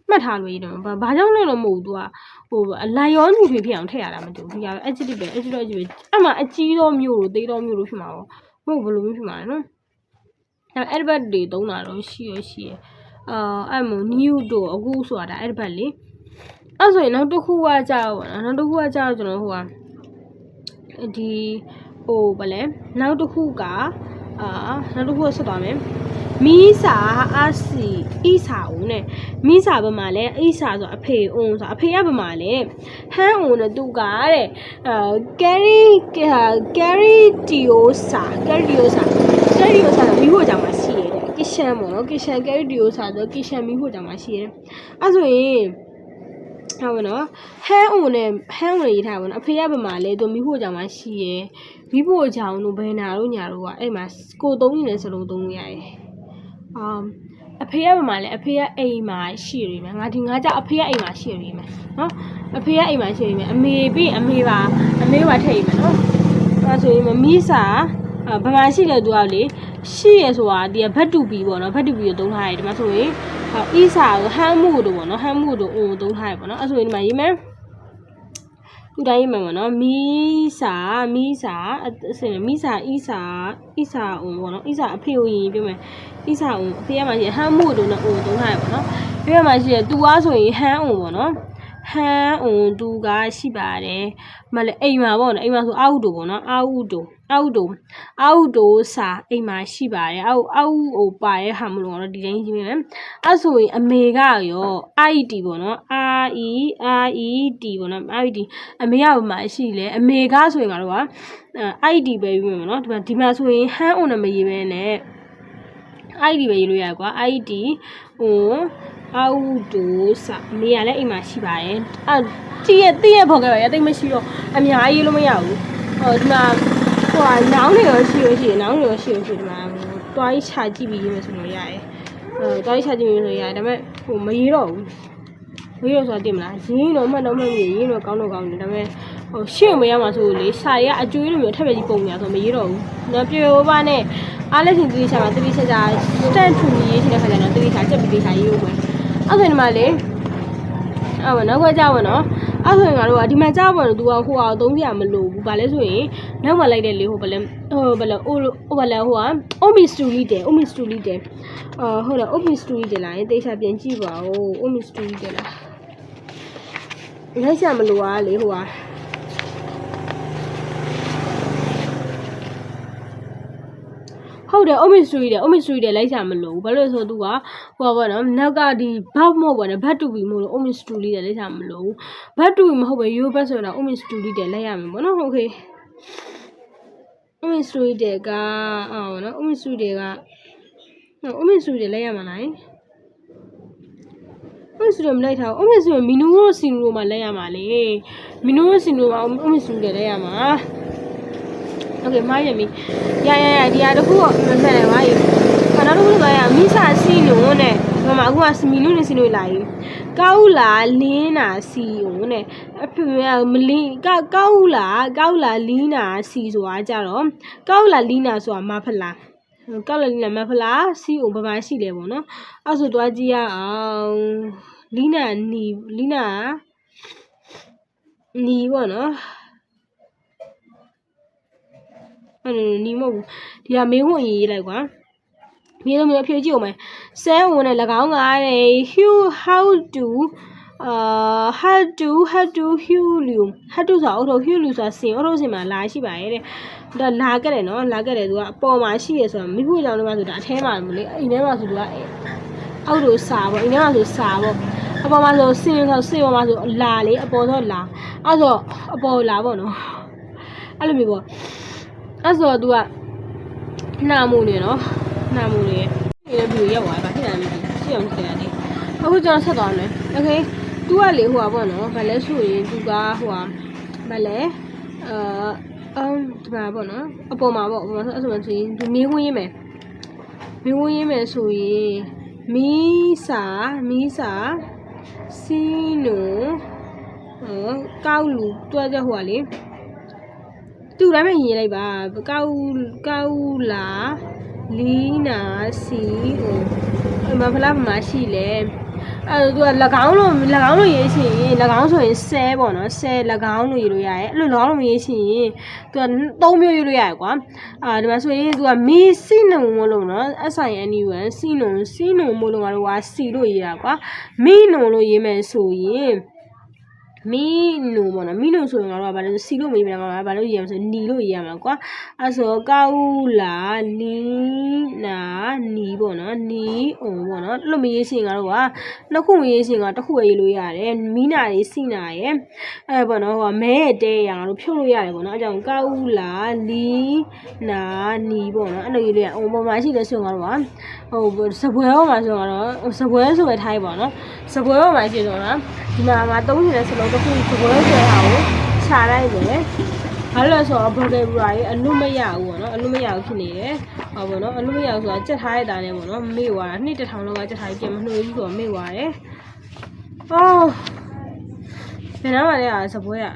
မှတ်ထားလို့ရတော့ဘာကြောင့်လဲတော့မဟုတ်ဘူး तू ကဟိုလာရောညူထွေဖြစ်အောင်ထည့်ရတာမတူဘူးဒီက adjective ပဲအဲ့မှာအကြီးသောမျိုးလို့သေးသောမျိုးလို့ဖြစ်မှာပေါ့မဟုတ်ဘယ်လိုမျိုးဖြစ်မှာလဲနော်အဲ့ adverb တွေသုံးတာတော့ရှိရအဲ့မို့ new တို့အခုဆိုတာဒါ adverb လေအဲ့ဆိုရင်နောက်တစ်ခုကကြာပေါ့နော်နောက်တစ်ခုကကြာကျွန်တော်ဟိုကဒီဘာလဲနောက်တစ်ခုကဆက်သွားမယ်မီးစာအစီဣစာဦးနဲ့မီးစာဘက်မှာလဲဣစာဆိုအဖေအုံဆိုအဖေရဘက်မှာလဲဟန်းဦးနဲ့သူကတဲ့carry diosa မိဖို့ကြောင့်မှရှိရတယ် kitchen ပေါ့နော် kitchen carry diosa ဆို kitchen မိဖို့ကြောင့်မှရှိရတယ်အဲ့ဆိုရင်ဟုတ်ပါနော်ဟန်းဦးနဲ့ရေးထားပါနော်အဖေရဘက်မှာလဲသူမိဖို့ကြောင့်မှရှိရမိဖို့ကြောင့်တို့ဘယ်နာတို့ညာတို့ကအဲ့မှာကိုသုံးနေတဲ့စလုံးသုံးလို့ရတယ်အဖေရဘက်မှာလဲအဖေရအိမ်မှာရှိရမယ်ငါကြောက်အဖေရအိမ်မှာရှိရမယ်နော်အဖေရအိမ်မှာရှိရမယ်အမေပြီးအမေပါထည့်ရမယ်နော်အဲ့ဆိုရင်မိစာဘာမှရှိတဲ့သူကလေရှိရဆိုတာဒီကဘတ်တူပီပေါ့နော်ဘတ်တူပီကိုသုံးထားရတယ်ဒီမှာဆိုရင်ဣစာကိုဟမ်းမှုတို့ပေါ့နော်ဟမ်းမှုတို့အိုသုံးထားရပေါ့နော်အဲ့ဆိုရင်ဒီမှာရေးမယ်သူတိုင်းရေးမယ်ပေါ့နော်မီစာဣစာအိုပေါ့နော်ဣစာအဖေကိုရေးပြမယ်ဣစာအိုအဖေကမှရှိဟမ်းမှုတို့နဲ့အိုသုံးထားရပေါ့နော်ပြီးတော့မှရှိရသူကဆိုရင်ဟမ်းအိုပေါ့နော်ဟန်းအွန်သူကရှိပါတယ်မလဲအိမ်မှာပေါ့နော်အိမ်မှာဆိုအာဟုတို့ပေါ့နော်အာဟုတို့စာအိမ်မှာရှိပါတယ်အာဟုပါရဲ့ဟာမလို့တော့ဒီတိုင်းကြည့်မယ်အဲ့ဆိုရင်အမေကရော IED ပေါ့နော် IED ပေါ့နော် IED အမေကဘာမှရှိလဲအမေကဆိုရင်ကတော့ IED ပဲယူမယ်နော်ဒီမှာဆိုရင်ဟန်းအွန်နဲ့မရေးဘဲနဲ့ IED ပဲရေးလို့ရကွာ IED အာဟုတို့စာအမေကလည်းအိမ်မှာရှိပါတယ်တည့်ရဲ့ဖော်ခဲ့ပါရတိတ်မရှိတော့အများကြီးလို့မရဘူးဒီမှာနောင်းနေရောရှိဒီမှာတွားရေးချကြည့်ပြီးရေးမယ်ဆိုလို့ရတယ်တွားရေးချကြည့်ပြီးဆိုရတယ်ဒါပေမဲ့မရေးတော့ဘူးမရေးတော့ဆိုတာတင်မလားရင်းတော့မှတ်တော့ရေးတော့ကောင်းနေဒါပေမဲ့ရှေ့မရမှာဆိုလေစာရအကျွေးလိုမျိုးထပ်ပဲကြီးပုံများဆိုမရေးတော့ဘူးနော်ပြေပါနဲ့အားလက်ရှင်တိချာမှာတိချာစတန်ထူရေးရှိတဲ့ခါကျတော့တိချာချက်ပြီးတိချာရေးဦးမယ်အဲ့ဆိုဒီမှာလေနောက်ကကြောက်ပါနော်အဲ့ဆိုရင်ငါတို့ကဒီမှာကြောက်ပါတော့သူကဟိုဟာသုံးစရာမလိုဘူးဗာလဲဆိုရင်နောက်မှလိုက်တဲ့လေဟိုဗလဲomistuli တယ်ဟုတ်လား omistuli တယ်လားတေချာပြန်ကြည့်ပါဦး omistuli တယ်လားလိုက်စရာမလိုပါလေဟိုဟာဟုတ်တယ် omistuli တယ်လိုက်စားမလို့ဘာလို့လဲဆိုတော့သူကဟိုပါနော်နောက်ကဒီဘတ်မဟုတ်ပါနဲ့ဘတ်တူဘီမို့လို့ omistuli တယ်လိုက်စားမလို့ဘတ်တူဘီမဟုတ်ပဲရိုးဘတ်ဆိုတော့ omistuli တယ်လိုက်ရမယ်ပေါ့နော်ဟုတ်ကဲ့ omistuli တယ်ကနော် omistuli တယ်လိုက်ရမှာလား omistuli မလိုက်ထားဘူး omistuli မီနူရိုစီနူရိုမှာလိုက်ရမှာလေမီနူရိုစီနူရိုမှာ omistuli တယ်လိုက်ရမှာโอเคမားရမီရဒီဟာတခုတော့မဆက်တယ်မားရနောက်တစ်ခုကမိစာစီလို့နဲ့ဒီမှာအခုကမီနုနဲ့စီလို့လာရင်ကောက်လာလင်းနာစီဦးနဲ့အဖေမလင်းကောက်လာလင်းနာစီဆိုတာကြတော့ကောက်လာလင်းနာဆိုတာမဖလားကောက်လာလင်းနာမဖလားစီဦးဘာမှရှိတယ်ပေါ့နော်အဲ့ဆိုတော့ကြည့်ရအောင်လင်းနာနီပေါ့နော်နီမဟုတ်ဘူးဒီကမေးဝင်ရေးလိုက်ကွာမြေလုံးမျိုးဖြည့်ကြည့်အောင်မယ်ဆဲဝင်နဲ့၎င်းကတဲ့ how to hulu ဆိုတာအော်တို hulu ဆိုတာစင်အော်တိုစင်မှာလာရှိပါရဲ့တဲ့ဒါလာခဲ့တယ်နော်လာခဲ့တယ်သူကအပေါ်မှာရှိရဆိုတော့မိဖို့ကြောင့်လည်းမဆိုဒါအထဲမှာမလို့အိမ်ထဲမှာဆိုသူကအောက်တို့စာပေါ့အိမ်ထဲမှာဆိုစာပေါ့အပေါ်မှာဆိုစင်ပေါ်မှာဆိုလာလေအပေါ်တော့လာအဲ့ဆိုအပေါ်လာပေါ့နော်အဲ့လိုမျိုးပေါ့အဲ့ဆိုတော့ तू ကနှာမှုနေနော်နှာမှုနေဒီဗီဒီယိုရောက်သွားတာဖြစ်တယ်ရှင်းအောင်ထည့်ရတယ်အခုကျွန်တော်ဆက်သွားမယ်โอเค तू ကလေဟိုပါပေါ့နော်ဗာလဲဆိုရင် तू ကဟိုပါဗာလဲဒီမှာပေါ့နော်အပေါ်မှာပေါ့အဲ့ဆိုရင် तू မေးခွန်းရေးမယ် မင်းဝင်းရေးမယ်ဆိုရင်မီစာစီနိုကောက်လူတွဲကြဟိုကလေသူ့တိုင်းမှာရေးလိုက်ပါကောက်လာလီနာစီဟိုအမဖလားမှာရှိလေအဲ့သူက၎င်းလို့ရေးချင်ရင်၎င်းဆိုရင်ဆဲပေါ့နော်ဆဲ၎င်းလို့ရေးလို့ရတယ်အဲ့လို၎င်းလို့ရေးချင်ရင်သူက3မျိုးရေးလို့ရတယ်ကွာဒီမှာဆိုရင်သူကမီစီနုံမလို့နော် SINUN စီနုံမလို့ငါတို့ကစီလို့ရေးတာကွာမီနုံလို့ရေးမယ်ဆိုရင်မီနုံပေါ့နော်မီနုံဆိုရင်ငါတို့ကဘာလို့စီလို့မရေးမလဲဘာလို့ရေးရမလဲဆိုနီလို့ရေးရမှာကွာအဲ့ဆိုကောက်လာလီနာနီပေါ့နော်နီအုံပေါ့နော်အဲ့လိုမရေးရှင်ငါတို့ကနှစ်ခုမရေးရှင်ကတစ်ခုပဲရေးလို့ရတယ်မီနာရေးစီနာရဲ့အဲ့ပေါ့နော်ဟိုမဲရဲ့တဲရငါတို့ဖြုတ်လို့ရတယ်ပေါ့နော်အဲ့ကြောင့်ကောက်လာလီနာနီပေါ့နော်အဲ့လိုရေးလို့ရအုံပေါ်မှာရှိတဲ့ဆိုငါတို့ကဟိုစပွဲပေါ်မှာဆိုတော့စပွဲဆိုပဲထားပေါ့နော်စပွဲပေါ်မှာရှိတော့နော်ဒီမှာသုံးနေတဲ့စလုံးတစ်ခုစပွဲဆွဲဟာကိုခြာလိုက်တယ်ဘာလို့လဲဆိုတော့ vocabulary အလွတ်မရဘူးပေါ့နော်အလွတ်မရဘူးဖြစ်နေတယ်ဟောပေါ့နော်အလွတ်မရဘူးဆိုတာကြက်ထားရတာနဲ့ပေါ့နော်မေ့သွားတာနှစ်တစ်ထောင်လောက်ကကြက်ထားပြီးပြန်မနှွေးဘူးဆိုတော့မေ့သွားတယ်အော်ဘယ်နားမှာလဲစပွဲอ่ะ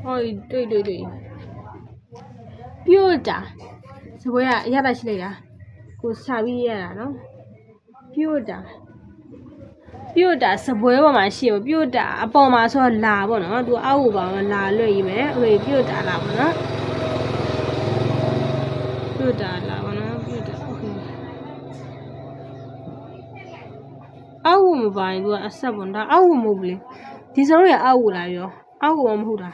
ဟောတွေ့ပြုတ်တာစပွဲကအရတာရှိလိုက်တာကိုစာပြီးရတာနော်ပြုတ်တာစပွဲပေါ်မှာရှိပြုတ်တာအပေါ်မှာဆိုတော့လာပေါ့နော်သူအောက်ကိုပါလာလွှဲရေးမယ်ဟိုပြုတ်တာလာပေါ့နော်ပြုတ်တာလာပေါ့နော်ပြုတ်တာโอเคအောက်ကိုမပါရင်သူကအဆက်ပေါ့ဒါအောက်ကိုမဟုတ်ဘူးလေဒီစလုံးရအောက်ကိုလာပြောအောက်ကိုမဟုတ်တာ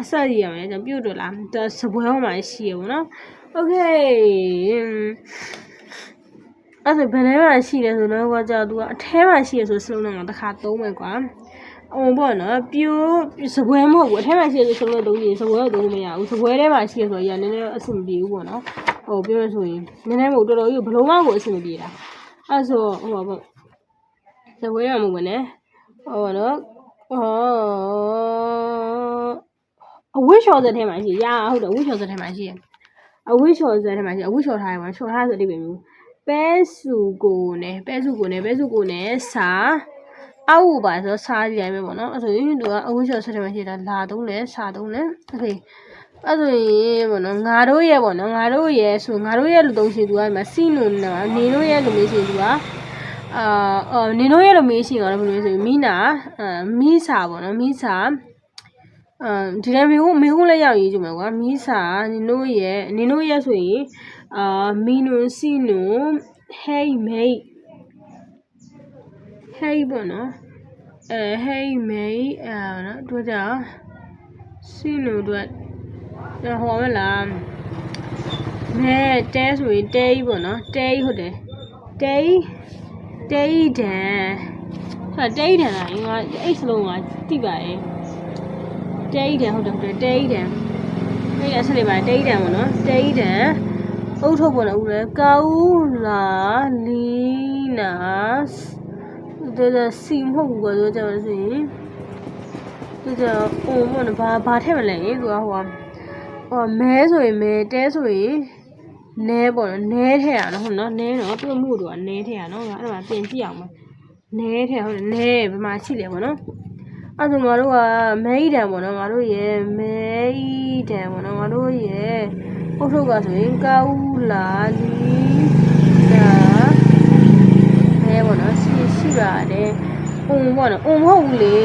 အဆက်ရရမယ်ကျွန်တော်ပြုတ်တော့လားသူစပွဲပေါ်မှာရှိရပေါ့နော်โอเคအဲ့ဒါဘယ်ထဲမှာရှိလဲဆိုတော့ကွာကြာသူကအထဲမှာရှိရဆိုစလုံးနဲ့ငါတစ်ခါသုံးမယ်ကွာပေါ့နော်ပြိုးစပွဲမဟုတ်ဘူးအထဲမှာရှိရဆိုစလုံးသုံးရင်စပွဲတော့သုံးမရဘူးစပွဲထဲမှာရှိရဆိုရနည်းနည်းအဆင်မပြေဘူးပေါ့နော်ပြောရဆိုရင်နည်းနည်းမဟုတ်တော်တော်ကြီးဘလုံးမကိုအဆင်မပြေတာအဲ့ဆိုပေါ့စပွဲရမှာမဟုတ်နဲ့နော်အဝိရှော်စက်ထဲမှာရှိရဟုတ်တယ်အဝိရှော်စက်ထဲမှာရှိရအဝိရှော်ထားရမှာရှော်ထားဆိုတိပဲမျိုးပဲစုကိုနဲ့စာအောက်ပါဆိုစားကြည့်ရမယ်ပေါ့နော်အဲ့ဆိုရင်သူကအဝိရှော်ဆက်တယ်မှာရှိတာလာသုံးတယ်စာသုံးတယ်โอเคအဲ့ဆိုရင်ပေါ့နော်ငါတို့ရဲ့လို့သုံးရှင်သူကဒီမှာစီနုံနာနေတို့ရဲ့လို့မေးရှင်သူကနေတို့ရဲ့လို့မေးရှင်ကတော့ဘယ်လိုလဲဆိုရင်မိစာပေါ့နော်မိစာဒီတိုင်းမေကုန်းလည်းရောက်ရေးကြမယ်ကွာမိစာနေတို့ရဲ့ဆိုရင်မီနုံစီနုံဟေးမေးဟေးပေါ့နော်ဟေးမေးနော်တို့ကြစီနုံတို့ဟောမလားမဲတဲဆိုရင်တဲကြီးပေါ့နော်တဲကြီးဟုတ်တယ်တဲကြီးတန်ဟာတဲကြီးတန်လားငါအဲ့စလုံးကတိပါရဲ့တဲကြီးတန်ဟုတ်တယ်တဲကြီးတန်အဲ့ဒါဆက်လိုက်ပါတဲကြီးတန်ပေါ့နော်တဲကြီးတန်အုတ်ထုတ်ပေါ်တော့ဦးလဲကောက်လာလီနာဒါစီမဟုတ်ဘူးကွာဆိုကြပါဆိုရင်ဒါပေါ့နော်ဘာထည့်မလဲသူကမဲဆိုရင်မဲတဲဆိုရင်နဲပေါ့နော်နဲထည့်ရအောင်ဟုတ်နော်နဲနော်ပြုတ်မှုတို့ကနဲထည့်ရနော်အဲ့ဒါပြင်ကြည့်အောင်နဲထည့်ဟုတ်တယ်နဲဘယ်မှာရှိလဲပေါ့နော်အဲ့ဒါငါတို့ကမဲဤတံပေါ့နော်ငါတို့ရဲ့မဲဤတံပေါ့နော်ငါတို့ရဲ့အုတ်ထုတ်ကဆိုရင်ကောက်လာလီနာနဲပေါ့နော်ရှိပါတယ်ပေါ့နော်မဟုတ်ဘူးလေ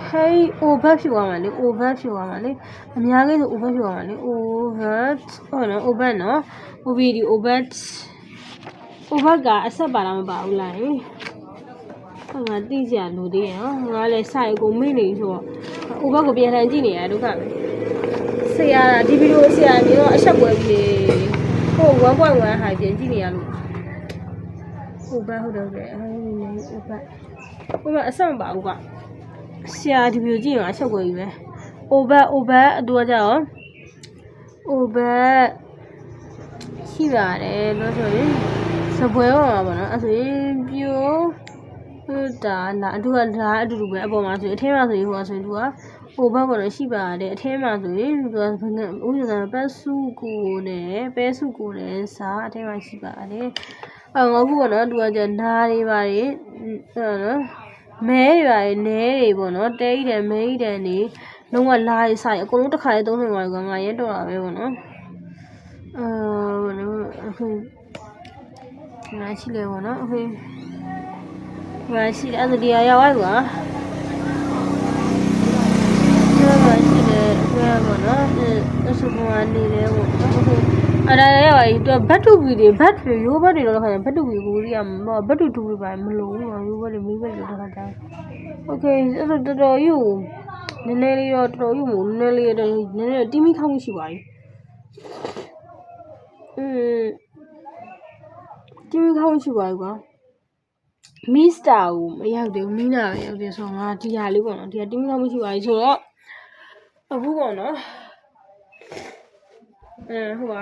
ဟေး over ဖြစ်သွားမှာလေအများကြီးဆို over ဖြစ်သွားမှာလေ over နော် over ကအဆက်ပါလားမပါဘူးလားငါသိကြလို့သေးရနော်ငါလည်းစိုက်ကိုမေ့နေဆိုတော့ over ကိုပြန်လှန်ကြည့်နေရဒုက္ခပဲဆရာဒီဗီဒီယိုဆရာမျိုးတော့အဆက်ပွဲပြီဟို 1.1 ဟာပြန်ကြည့်နေရလို့ over ဟုတ်တယ်over အဆက်မပါဘူးကွာဆရာဒီဗီဒီယိုကြည့်ရင်အချက်ကိုကြီးပဲ over အတူကြတော့ over ရှိပါတယ်လို့ဆိုရင်စပွဲပေါ်မှာပေါ့နော်အဲ့ဆိုရင်ပြို ဒါလာသူကဒါအတူတူပဲအပေါ်မှာဆိုရင်အထဲမှာဆိုရင်ဟိုကဆိုရင်သူကဟိုဘက်ကတော့ရှိပါတယ်အထဲမှာဆိုရင်သူကဥစ္စာပဲစုကိုနဲ့ပဲစုကိုနဲ့စာအထဲမှာရှိပါတယ်ငါခုကတော့သူကကျနားတွေပါတယ်နော်မဲတွေပါတယ်နဲတွေပေါ့နော်တဲကြီးတယ်မဲကြီးတယ်နေလုံးဝလာရဆိုင်အကုန်လုံးတစ်ခါလေးသုံးနေပါကွာငါရဲတော့တာပဲပေါ့နော်အခုငါရှိလေပေါ့နော်အခုငါရှိတယ်အဲ့ဒါဒီရောက်သွားကွာရှိတယ်ဘယ်ပေါ့နော်အဆူကနေလဲပေါ့နော်အခုအဲ့ဒါရောက်ရင်သူဘတ်တူဘီတွေဘတ်ရိုးဘတ်တွေတော့ခါဘတ်တူဘီကိုကြီးကဘတ်တူတူတွေပါမလို့ရိုးဘတ်တွေမိဘတွေတော့ခါတာโอเคအဲ့တော့တော်တော်ယူနည်းနည်းလေးတော့တော်တော်ယူမို့နည်းနည်းလေးတော့နည်းနည်းတီးမိခောက်မှုရှိပါ යි တီးမိခောက်မှုရှိပါ යි ကွာမီစတာကိုမရောက်သေးဘူးမီနာပဲရောက်သေးဆိုတော့ငါဒီဟာလေးပေါ့နော်ဒီဟာတီးမိခောက်မှုရှိပါ යි ဆိုတော့အခုပေါ့နော်ဟိုပါ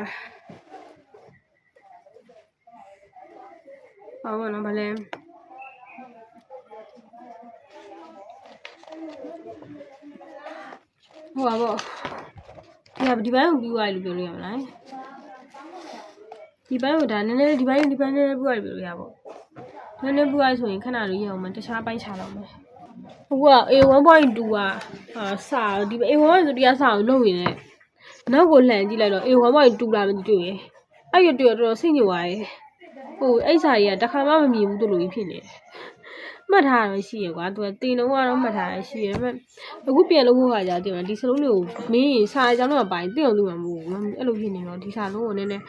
ဘာနော်ဗလဲဟိုပါပေါ့ဒီဘိုင်းကိုပြီးသွားပြီလို့ပြောလို့ရမလားဒီဘိုင်းကိုဒါနည်းနည်းဒီဘိုင်းနည်းနည်းပြီးသွားပြီပြောလို့ရပါနည်းနည်းပြီးသွားဆိုရင်ခဏလေးရအောင်မတခြားပိုင်းချတော့မယ်ဟိုက A1.2 ကစာဒီ A1 ဆိုတရားစာကိုလုပ်ရင်းနဲ့နောက်ကိုလှန်ကြည့်လိုက်တော့ A1.2 လာမတွေ့ရအဲ့ရတွေ့တော့စိတ်ညစ်သွားရဟိုအဲ့စာကြီးကတစ်ခါမှမမြင်ဘူးတို့လိုကြီးဖြစ်နေတယ်မှတ်ထားရရှိရကွာသူကတင်လုံးကတော့မှတ်ထားရရှိရမဲ့အခုပြန်လို့ဖို့ခါကြတယ်ဒီစလုံးလေးကိုမင်းစာအကြောင်းတော့ပိုင်တင်အောင်လုပ်မှာမဟုတ်ဘူးအဲ့လိုဖြစ်နေတော့ဒီစာလုံးကိုနည်းနည်း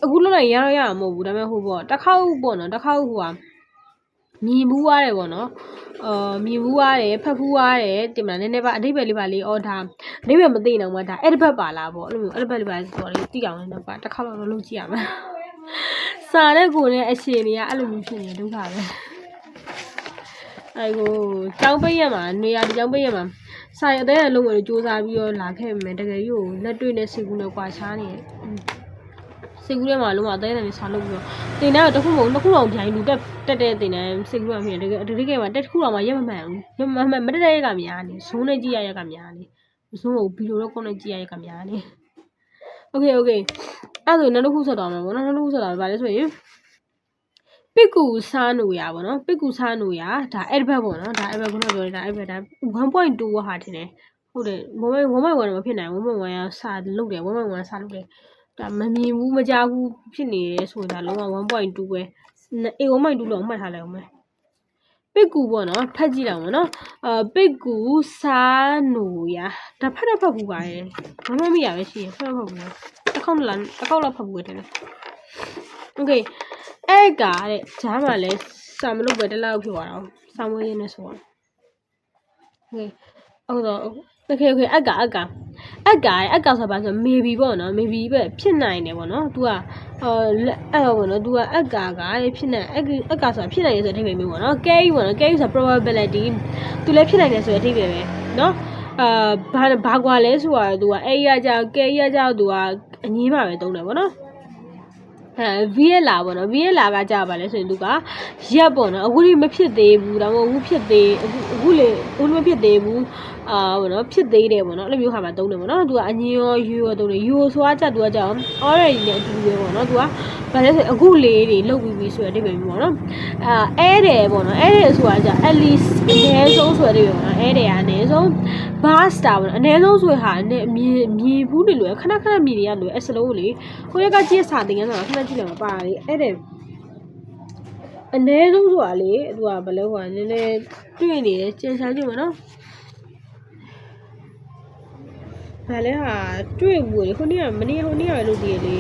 အခုလွတ်လိုက်ရတော့ရမှာမဟုတ်ဘူးဒါပေမဲ့ဟိုပေါ့တစ်ခေါက်ပေါ့နော်တစ်ခေါက်ဟိုကမြင်ဘူးရတယ်ပေါ့နော်မြင်ဘူးရတယ်ဖတ်ဘူးရတယ်တင်မလားနည်းနည်းပါအဓိပ္ပာယ်လေးပါလေးအော်ဒါအဓိပ္ပာယ်မသိတော့မှဒါအဲ့တစ်ဖက်ပါလားပေါ့အဲ့လိုမျိုးအဲ့တစ်ဖက်လေးပါဆိုတော့လေသိအောင်လည်းပါတစ်ခါတော့လုပ်ကြည့်ရမယ်စာတဲ့ကိုနဲ့အရှင်တွေကအဲ့လိုမျိုးဖြစ်နေဒုက္ခပဲအဲ့ကိုကျောင်းပိတ်ရမှာနေရာဒီကျောင်းပိတ်ရမှာစာရတဲ့လုံးဝစူးစမ်းပြီးတော့လာခဲ့မယ်တကယ်ကြီးကိုလက်တွေ့နဲ့စိတ်ကူးနဲ့ကွာချားနေတယ်စိတ်ကူးထဲမှာလုံးဝအသေးနဲ့စာလုပ်ပြီးတော့တင်တဲ့တစ်ခုမဟုတ်နှစ်ခုအောင်ပြိုင်လူတက်တဲ့တင်တဲ့စိတ်ကူးမှဖြစ်တယ်တကယ်ကတစ်ခုတော့မှရက်မမှန်ဘူးမတက်တဲ့ရက်ကများနေဇုံးနဲ့ကြည့်ရရက်ကများနေဇုံးကိုဗီဒီယိုတော့ကောနဲ့ကြည့်ရရက်ကများနေโอเคအဲ့ဆိုနောက်တစ်ခုဆက်တော့မှာပေါ့နော်နောက်တစ်ခုဆက်တော့ဗာလဲဆိုရင်ပစ်ကူစားနိုရပေါ့နော်ပစ်ကူစားနိုရဒါအဲ့ဘက်ပေါ့နော်ဒါအဲ့ဘက်ခုနပြောနေတာအဲ့ဘက်ဒါ 1.2 ဟာထင်တယ်ဟုတ်တယ်1.1တော့မဖြစ်နိုင်ဘူး1.1ကစာလုပ်တယ်1.1စာလုပ်တယ်ဒါမမြင်ဘူးမကြားဘူးဖြစ်နေတယ်ဆိုတာလုံးဝ 1.2 ပဲအေး 1.2 လောက်မှတ်ထားလိုက်အောင်မယ်ပစ်ကူပေါ့နော်ဖတ်ကြည့်လိုက်အောင်နော်ပစ်ကူစားနိုရဒါဖတ်ဘူးပါရဲ့မမမိရပဲရှိရဖတ်ဘူးတစ်ခေါက်လောက်ဖတ်ဘူးပဲတယ်โอเคအဲ့ကတဲ့ဂျားမှာလဲစာမလုပ်ပဲတလောက်ဖြစ်သွားတာစာမွေးရင်းနဲ့ဆိုတော့โอเคဟုတ်တော့โอเคအက်ကဆိုပါဆို maybe ပေါ့နော် maybe ပဲဖြစ်နိုင်တယ်ပေါ့နော် तू ကအဲ့ပေါ့နော် तू ကအက်ကဖြစ်နိုင်အက်ကဆိုတာဖြစ်နိုင်တယ်ဆိုတဲ့အဓိပ္ပာယ်မျိုးပေါ့နော် carry ပေါ့နော် carry ဆိုတာ probability तू လည်းဖြစ်နိုင်တယ်ဆိုတဲ့အဓိပ္ပာယ်ပဲနော်ဘာကွာလဲဆိုတော့ तू ကအဲ့ရကြ carry ရကြ तू ကအငင်းမှာပဲသုံးတယ်ပေါ့နော်VLA ပေါ့နော် VLA ကကြာပါလဲဆိုရင်သူကရက်ပေါ့နော်အခုဒီမဖြစ်သေးဘူးဒါမှမဟုတ်အခုဖြစ်သေးအခုလေအခုမဖြစ်သေးဘူးပေါ့နော်ဖြစ်သေးတယ်ပေါ့နော်အဲ့လိုမျိုးခါမှာသုံးတယ်ပေါ့နော်သူကအငင်းရောယူရောသုံးတယ်ယူဆိုတာကြသူကကြောင် already နဲ့အတူတူပဲပေါ့နော်သူကဘာလဲဆိုအခုလေးတွေလုတ်ပြီးပြီဆိုတဲ့အဓိပ္ပာယ်မျိုးပေါ့နော်အဲတယ်ပေါ့နော်အဲတယ်ဆိုတာကြ at least အနည်းဆုံးဆိုတဲ့အဓိပ္ပာယ်ပေါ့နော်အဲတယ်ကအနည်းဆုံး basta ပေါ့နော်အနည်းဆုံးဆိုတဲ့ဟာနဲ့မြင်ဘူးတွေလို့ခဏမြင်နေရလို့အစလုံးကိုလေကိုရကကြည့်စာသင်ခန်းစာခဏကြည့်လိုက်မှာပါလေအဲ့ဒါအနည်းဆုံးဆိုတာလေသူကဘယ်လိုဟိုနည်းနည်းတွေ့နေတယ်ကြင်စားကြည့်မှာနော်ဘာလဲဟာတွေ့ဘူးလေခုနေ့ကမနေ့ဟိုနေ့ကလုပ်သေးလေ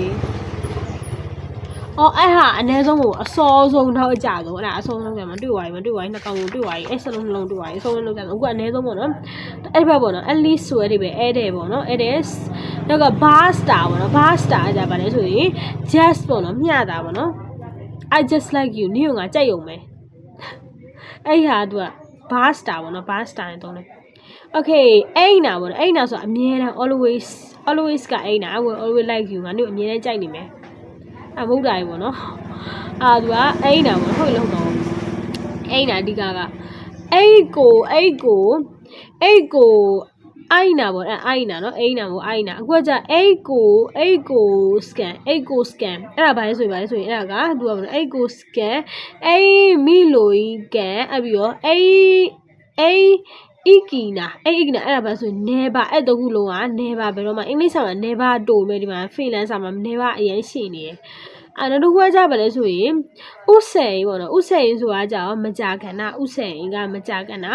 အဲ့ဟာအနည်းဆုံးကိုအစောဆုံးတော့အကြဆုံးအဲ့ဒါအစောဆုံးကမှတွေ့သွားပြီနှစ်ကောင်ကိုတွေ့သွားပြီအဲ့စလုံးနှလုံးတွေ့သွားပြီအစောဆုံးလောက်ကြဆုံးအခုအနည်းဆုံးပေါ့နော်အဲ့ဘက်ပေါ့နော် at least ဆိုတဲ့ပဲအဲ့တယ်ပေါ့နော်အဲ့တယ်နောက်က basta ပေါ့နော် basta အကြပါလဲဆိုရင် just ပေါ့နော်မျှတာပေါ့နော် I just like you နေငါကြိုက်ုံပဲအဲ့ဟာသူက basta ပေါ့နော် basta နဲ့တုံးတယ် okay အိမ်နာပေါ့နော်အိမ်နာဆိုအမြဲတမ်း always ကအိမ်နာ I will always like you ငါနေအမြဲတမ်းကြိုက်နေမယ်မဟုတ်တာရေပေါ့နော်သူကအိမ်နာပေါ့ဟုတ်လို့တော့ အိမ်နာအဓိကကအဲ့ကိုအိုင်နာပေါ့အိုင်နာနော်အိမ်နာပေါ့အိုင်နာအခုကကြာအဲ့ကို scan အဲ့ဒါဘာလဲဆိုရင်အဲ့ဒါကသူကဘာလဲအဲ့ကို scan အဲ့မီလိုကန်အဲ့ပြီးတော့အဲ့အီကီနာအဲ့ဒါဘာဆိုရင် never အဲ့တခုလုံးက never ဘယ်တော့မှအင်္ဂလိပ်စာမှာ never တိုးမယ်ဒီမှာ freelance စာမှာ never အရင်ရှိနေတယ်နောက်တစ်ခုကကြပါလဲဆိုရင်ဥဆက်ရင်ပေါ့နော်ဥဆက်ရင်ဆိုတာကြောင့်မကြာခဏဥဆက်ရင်ကမကြာခဏ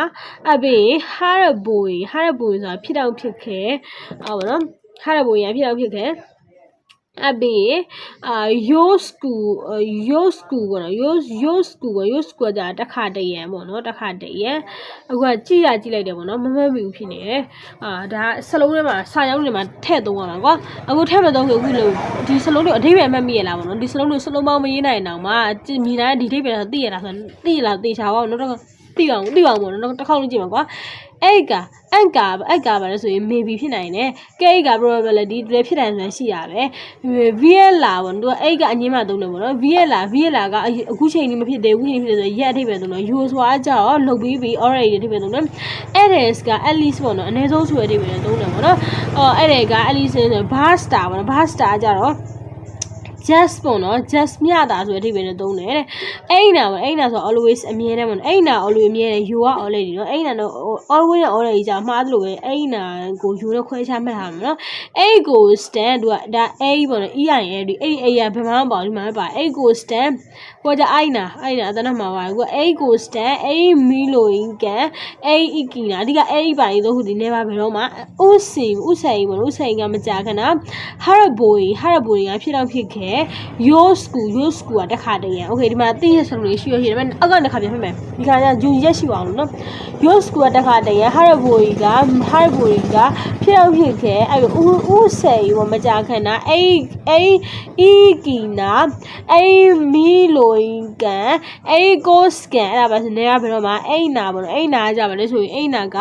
အပြင်ဟာရဘိုရင်ဆိုတာဖြစ်တော့ဖြစ်ခဲ့ပေါ့နော်ဟာရဘိုရင်ဖြစ်တော့ဖြစ်ခဲ့အပြင်your school ပေါ့နော် your school ကကြာတစ်ခါတည်းရန်ပေါ့နော်တစ်ခါတည်းရန်အခုကကြည့်လိုက်တယ်ပေါ့နော်မမှတ်မိဘူးဖြစ်နေတယ်ဒါစလုံးထဲမှာစာရောက်နေမှာထည့်သုံးရမှာကွာအခုထည့်မသုံးဘူးအခုလို့ဒီစလုံးတွေအဓိပ္ပာယ်မှတ်မိရလားပေါ့နော်ဒီစလုံးတွေစလုံးပေါင်းမရေးနိုင်အောင်မှာမြင်တိုင်းဒီအဓိပ္ပာယ်ဆိုသိရလားဆိုသိရလားသိချာပါအောင်တော့သိအောင်ပေါ့နော်တစ်ခေါက်လုံးကြည့်မှာကွာအဲ့ကပါလဲဆိုရင် maybe ဖြစ်နိုင်တယ်ကဲက probability တွေဖြစ်နိုင်တယ်ရှိရပဲ VLA ပေါ့နော်သူကအဲ့ကအငင်းမှသုံးတယ်ပေါ့နော် VLA ကအခုချိန်ကြီးမဖြစ်သေးဘူးချိန်ဖြစ်တယ်ဆိုရင်ရက်အထိပဲသုံးတယ် you ဆိုတာကြတော့လုပ်ပြီးပြီ already အထိပဲသုံးတယ် as က at least ပေါ့နော်အနည်းဆုံးဆိုတဲ့အထိပဲသုံးတယ်ပေါ့နော်အဲ့ဒါက at least ဆိုရင် basta ပေါ့နော် basta ကြတော့just ပေါ့နော် just မြတာဆိုတဲ့အထိပဲသုံးတယ်တဲ့အိမ်နာဆို always အမြဲတမ်းပေါ့နော်အိမ်နာ always အမြဲတမ်း you က already နော်အိမ်နာတော့ always နဲ့ already ကြာမှားသလိုပဲအိမ်နာကို you နဲ့ခွဲခြားမှတ်ထားမှာနော်အိမ်ကို stand သူကဒါအိမ်ပေါ့နော် EIN အဲ့ရဘယ်မှမပေါ့ဒီမှာပါအိမ်ကို stand ကိုကြအိမ်နာအတန်းမှာပါကိုအိမ်ကို stand အိမ်မီလိုရင်ကန်အိမ်အီကီနာအဓိကအိမ်ပါရင်တော့ဟိုဒီနေပါဘယ်တော့မှဥဆိုင်ပေါ့နော်ဥဆိုင်ကမကြာခဏဟာရဘိုကဖြစ်တော့ဖြစ်ခဲ့your school ကတစ်ခါတည်းရန်โอเคဒီမှာသိရစလို့ရှိရရှိတယ်ဒါပေမဲ့အောက်ကတစ်ခါပြန်ဖတ်မယ်ဒီခါကျဂျူရက်ရှိပါအောင်လို့နော် your school ကတစ်ခါတည်းရန်ဟာရဘိုကဖြစ်တော့ဖြစ်ခဲ့အဲ့ဥဆိုင်ပေါ့မကြာခဏအိအီကီနာအိမီလိုရင်ကန်အိကိုစကန်အဲ့ဒါပါစနေရဘယ်တော့မှအိနာပေါ့နော်အိနာကြပါလေဆိုရင်အိနာက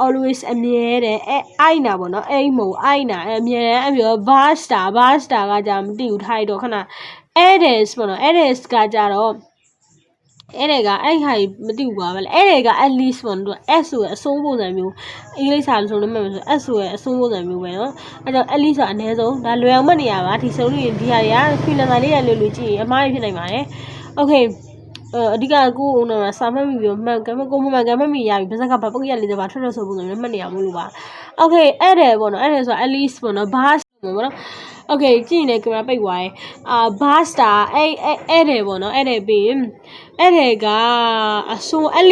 always အမြဲတမ်းအိနာပေါ့နော်အိမိုအိနာအမြဲတမ်းအပြီးတော့ basta ကကြာမသိဘူးထားရတော့ခဏ as ပေါ့နော် as ကကြတော့အဲ့ဒါကအဲ့ဟာမသိဘူးကွာဗလဲအဲ့ဒါက at least ပေါ့နော် s ဆိုရဲ့အဆုံးပုံစံမျိုးအင်္ဂလိပ်စာလို့ဆိုလို့မှတ်မယ်ဆို s ဆိုရဲ့အဆုံးပုံစံမျိုးပဲနော်အဲ့တော့ at least ဆိုတာအနည်းဆုံးဒါလွယ်အောင်မှတ်နေရပါဒီဆုံးလို့ဒီဟာတွေက freelancer လေးရလွယ်ကြည့်ရင်အမှားဖြစ်နိုင်ပါတယ် okay အဓိကကိုယ်အောင်တော့စာမှတ်မိပြီးမှန်ကန်ကိုမှန်ကန်မှတ်မိရပြီပါစကဘာပုတ်ရလေးစပါထွက်ဆိုပုံစံမျိုးမှတ်နေရမို့လို့ပါ okay အဲ့ဒါပေါ့နော်အဲ့ဒါဆို at least ပေါ့နော် bus ပေါ့နော်okay ကြည့်နေကင်မရာပိတ်သွားရင်basta အဲ့ဒါပေါ့နော်အဲ့ဒါပြီးအဲ့ဒါကအဆို at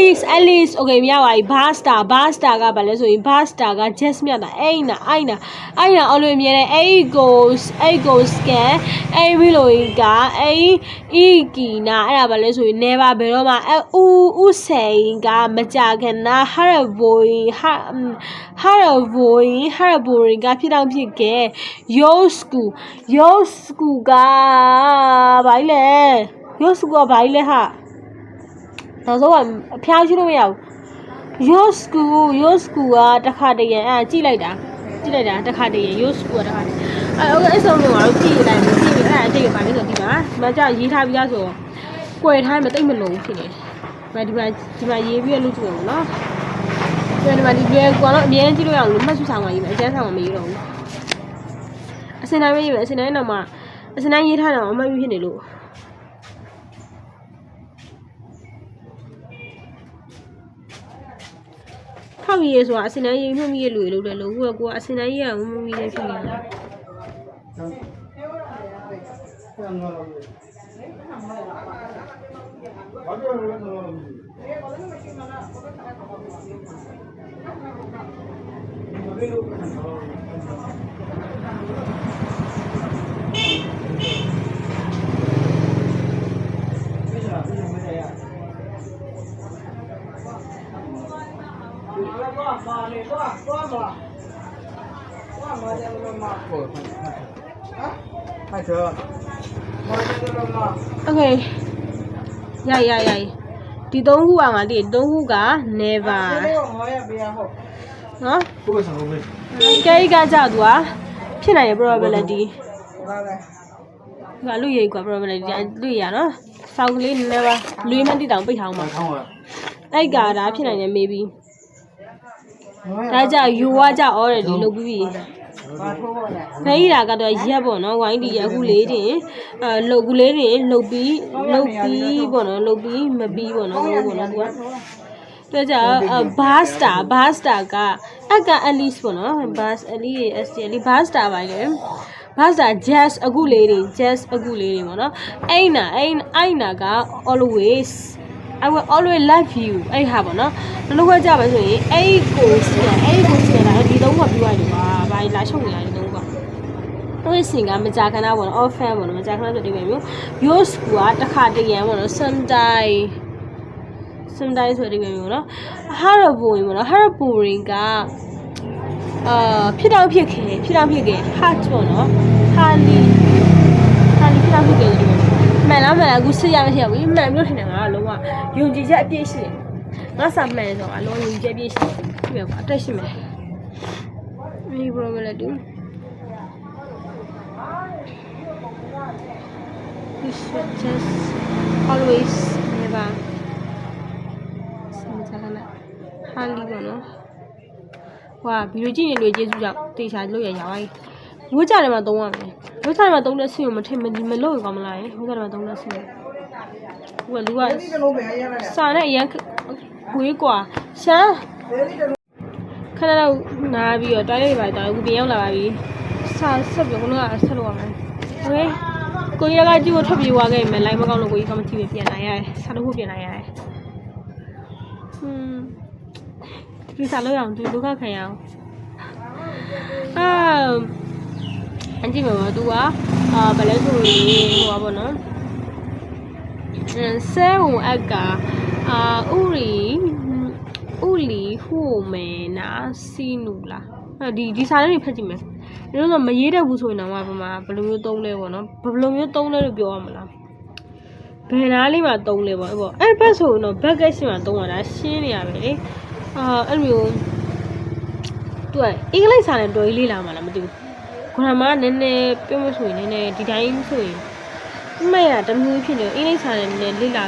least okay မရပါဘူး basta ကဘာလဲဆိုရင် basta က just မြတာအိနာ always မြဲတယ်အိကို scan အဲ့ဘီလိုကအဲ့အီကီနာအဲ့ဒါဘာလဲဆိုရင် never ဘယ်တော့မှဥဆိုင်ကမကြာခဏဟာရဘိုကဖြစ်တော့ဖြစ်ခဲ့ your school ကဘာလဲ your school ကဘာလဲဟာနောက်ဆုံးကအဖျားရှိလို့မရဘူး your school ကတစ်ခါတည်းရန်ကြည့်လိုက်တာတစ်ခါတည်းရန် your school ကတစ်ခါတည်းokay အဲ့ဆုံးတော့ကြည့်လိုက်မယ်ကြည့်ပြီးအဲ့အတိတ်ကပါလဲဆိုဒီမှာကြာရေးထားပြီးသားဆိုကွယ်ထားမှတိတ်မလုံးဖြစ်နေတယ်ဒီမှာရေးပြီးလို့ကြည့်ရအောင်နော်ဒီမှာဒီလွယ်ကတော့အမြဲတမ်းကြည့်လို့ရအောင်လို့မှတ်စုဆောင်မှရေးမယ်အကျန်းဆောင်မှမရေးတော့ဘူးအစင်တိုင်းရေးမယ်အစင်တိုင်းတော့မှအစင်တိုင်းရေးထားတော့အမှတ်ဖြစ်နေလို့ဖောက်ရေးဆိုတာအစင်တိုင်းရေးမှမိရလို့လို့တယ်လို့ကိုကအစင်တိုင်းရေးအောင်မမိရဖြစ်နေတာOkay ရဒီ3ခုကငါတည်3ခုက never နော်ကဲကကြသူကဖြစ်နိုင်တဲ့ probability ဒီကလူရိတ်ကွာ problem ဒီလူရနော်စောင်းကလေးနည်းနည်းပါလွေးမတိတောင်ပိတ်ထားအောင်ပါ ထောင်းရ အဲ့ကဒါဖြစ်နိုင်တယ် maybe ဒါကြယူဝါကြ already လုပ်ပြီးပြီခဲကြီးတာကတော့ရက်ပေါ့နော်ဝိုင်းဒီအခုလေးတင်လှုပ်ကူလေးတင်လှုပ်ပြီးပေါ့နော်လှုပ်ပြီးမပြီးပေါ့နော်လို့ပေါ့နော်သူကဒါကြဘာစတာကအက at least ပေါ့နော်ဘာစ at least STL ဘာစတာပါလေဘာစတာ jazz အခုလေးတွေပေါ့နော်အဲ့နာက always I will always love you အဲ့ဟာပေါ့နော်ဘယ်လိုခွဲကြပါဆိုရင်အဲ့ကိုစင်တာဒီသုံးကပြောရတယ်ကွာဘာလာချုပ်နေရဒီသုံးကသူ့စင်ကမကြာခဏပေါ့နော် offer ပေါ့နော်မကြာခဏဆိုဒီပဲမျိုး your school ကတစ်ခါတရံပေါ့နော် sometime ဆိုဒီပဲမျိုးနော် horrible ပေါ့နော် horrible ကဖြစ်တော့ဖြစ်ခဲ့ heart ပေါ့နော် harley ဖြစ်တော့ဖြစ်ခဲ့ဒီမှန်လားအခုစစ်ရမရှိဘူးမှန်ပြီးတော့ထင်တယ်ငါကလုံးဝယုံကြည်ချက်အပြည့်ရှိတယ်ငါစာမှန်ဆိုတော့အလုံးယုံကြည်ချက်အပြည့်ရှိတယ်ပြကွာအတက်ရှိမယ်ဒီ problem လည်းတူ you should just always never စမ်းကြလားဟာလီပေါ့နော်ဟွာဗီဒီယိုကြည့်နေလို့ကျေးဇူးကြောင့်တေချာလို့ရပါပြီဝိုးကြတယ်မှာသုံးရမယ်ဝိုးကြတယ်မှာသုံးတဲ့ဆင်းကိုမလို့ရကောင်းမလားဝိုးကြတယ်မှာသုံးတဲ့ဆင်းဟိုကလူကစာနဲ့အရင်ဝေးกว่าရှမ်းခဏတော့နားပြီးတော့တွိုင်းလေးပါတော့အခုပြန်ရောက်လာပါပြီစာဆက်ပြီးကတော့ဆက်လို့ရမယ်โอเคကိုကြီးကကြည့်ဖို့ထွက်ပြေးသွားခဲ့မယ် live မကောင်းလို့ကိုကြီးကမကြည့်ပဲပြန်လာရတယ်စာလို့ပြန်လာရတယ်ဒီစာလို့ရအောင်ဒီဒုက္ခခံရအောင်အန်တီမမသူကဘယ်လဲဆိုရင်ဟိုပါပေါ့နော်ဆဲဝင်အကဥလီဟိုမေနာစီနူလာဒီစာလေးတွေဖတ်ကြည့်မယ်ဒီလိုဆိုမရေးတတ်ဘူးဆိုရင်တော့ဘာမှဘယ်လိုမျိုးသုံးလဲပေါ့နော်ဘယ်လိုမျိုးသုံးလဲလို့ပြောရမလားဘယ်နားလေးမှာသုံးလဲပေါ့အဲ့ဘက်ဆိုရင်တော့ baggage မှာသုံးရတာရှင်းနေရပဲလေအဲ့လိုသူကအင်္ဂလိပ်စာနဲ့တော်ကြီးလေးလာမှလားမသိဘူးဂရမာနည်းနည်းပြောမဆိုရင်နည်းနည်းဒီတိုင်းဆိုရင်မဲ့ရတမျိုးဖြစ်နေအင်္ဂလိပ်စာနဲ့နည်းနည်းလေ့လာ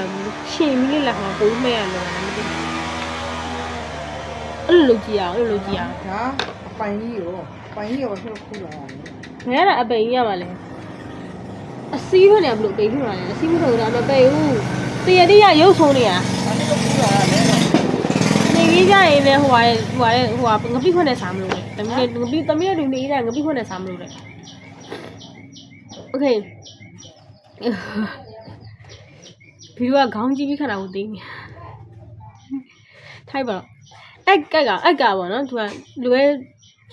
ရှင်ပြီးလေ့လာမှာပုံမဲ့ရလို့လားမသိဘူးအဲ့လိုလုပ်ကြည့်အောင်ဒါအပိုင်ကြီးရောဆက်ခုလာဘယ်ရအပိန်ကြီးရပါလဲအစည်းဘယ်နဲ့ဘလို့ပိန်ဖြစ်လာလဲအစည်းမထုတ်တာမပိန်ဘူးတရရုပ်ဆုံးနေရနေကြီးကြရင်လည်းဟိုငပိခွနဲ့စားမလို့လေတမီးတွေနေရငပိခွနဲ့စားမလို့လေโอเคဗီဒီယိုကခေါင်းကြည့်ပြီးခဏကိုသိနေထိုက်ပါတော့အက်ကပေါ့နော်သူကလွယ်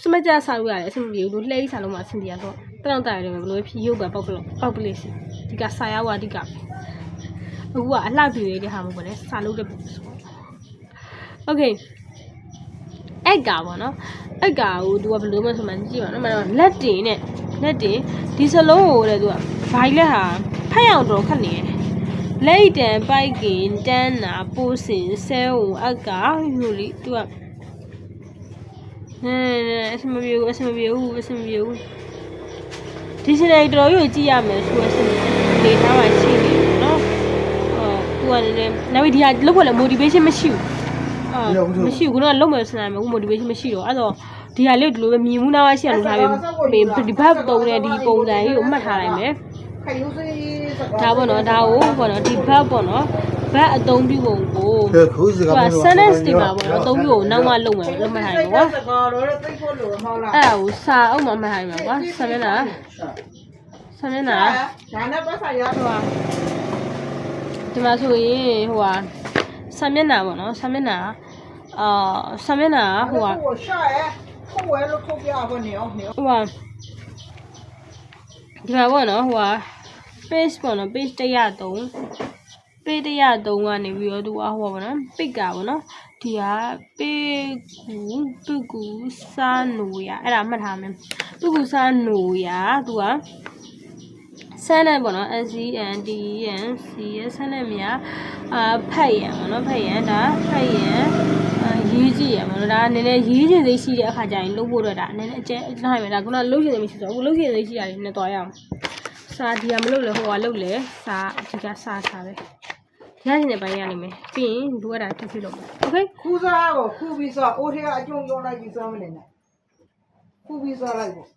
စမကြစားလို့ရတယ်အဆင်မပြေဘူးလှဲစားလို့မှအဆင်ပြေတော့တောင်းတရတယ်ဘယ်လိုဖြီးရုပ်ပဲပေါက်ပလေးစီဒီကဆာရဝါဒီကအခုကအလှပြည့်တဲ့ဟာမဟုတ်ပါနဲ့စားလို့တဲ့ပုံဆိုโอเคအက်ကပေါ့နော်အက်ကကိုသူကဘယ်လိုမှဆိုမှကြည့်ပါနော်မတော့လက်တင်ဒီစလုံးကိုတဲ့သူကဘိုင်လက်ဟာဖတ်အောင်တော့ခက်နေတယ်လက်တံပိုက်ကင်တန်းနာပိုးစင်ဆဲဝအက်ကလို့လေသူကအဆင်မပြေဘူးဒီစနေတော်ရွေးကြည့်ရမယ်ဆိုအဆင်လေထားမှရှိနေတယ်နော်သူကလည်းနောက်ပြီးဒီကလောက်ဖို့လည်း motivation မရှိဘူးမရှိဘူးကတော့လုံးမယ်စနိုင်မယ်ဘူး motivation မရှိတော့အဲ့တော့ဒီဟာလေးဒီလိုပဲမြင်မှုနာဝရှိအောင်လုပ်ထားပြီးဒီဘက်ပုံနဲ့ဒီပုံစံကြီးကိုမှတ်ထားလိုက်မယ်ဒါပေါ့နော်ဒါကိုပေါ့နော်ဒီဘက်ပေါ့နော်ဘက်အသုံးပြုပုံကိုsentence တွေမှာပေါ့နော်အသုံးပြုပုံနောက်မှလုပ်မယ်လုပ်မှတ်ထားတယ်ကွာအဲ့ဒါကိုစာအုပ်မှာမှတ်ထားတယ်ကွာစာမျက်နှာဒါနဲ့ပတ်စာရတော့ဒီမှာဆိုရင်ဟိုဟာစာမျက်နှာပေါ့နော်စာမျက်နှာဟိုဟာဒီမှာပေါ့နော်ဟိုဟာ page ပေါ့နော် page 103ကနေပြီးတော့သူကဟိုပါပေါ့နော် pick ကပေါ့နော်ဒီကပိကူစာနိုရအဲ့ဒါမှတ်ထားမယ်ပိကူစာနိုရသူကဆန်းနဲ့ပေါ့နော် SCNDNC ရဲ့ဆန်းနဲ့မြာဖတ်ရပေါ့နော်ဖတ်ရဒါဖတ်ရရေးကြည့်ရပေါ့နော်ဒါနည်းနည်းရေးချင်စိတ်ရှိတဲ့အခါကျရင်လုပ်ဖို့တော့ဒါနည်းနည်းအကျဲထားရမယ်ဒါခုနလုပ်ချင်စိတ်မရှိတော့ဘူးလုပ်ချင်စိတ်ရှိတာလေးနဲ့တွားရအောင် စာဒီကမလုပ်လဲဟိုကလုပ်လဲစာဒီကစာပဲရရင်လည်းပိုင်းရနိုင်မယ်ပြီးရင်လိုအပ်တာထပ်ပြီးလုပ်မယ်โอเค ခုစားကိုခုပြီးစားအိုးထဲကအကျုံကျော်လိုက်ပြီးစားမနေနဲ့ခုပြီးစားလိုက်ပေါ့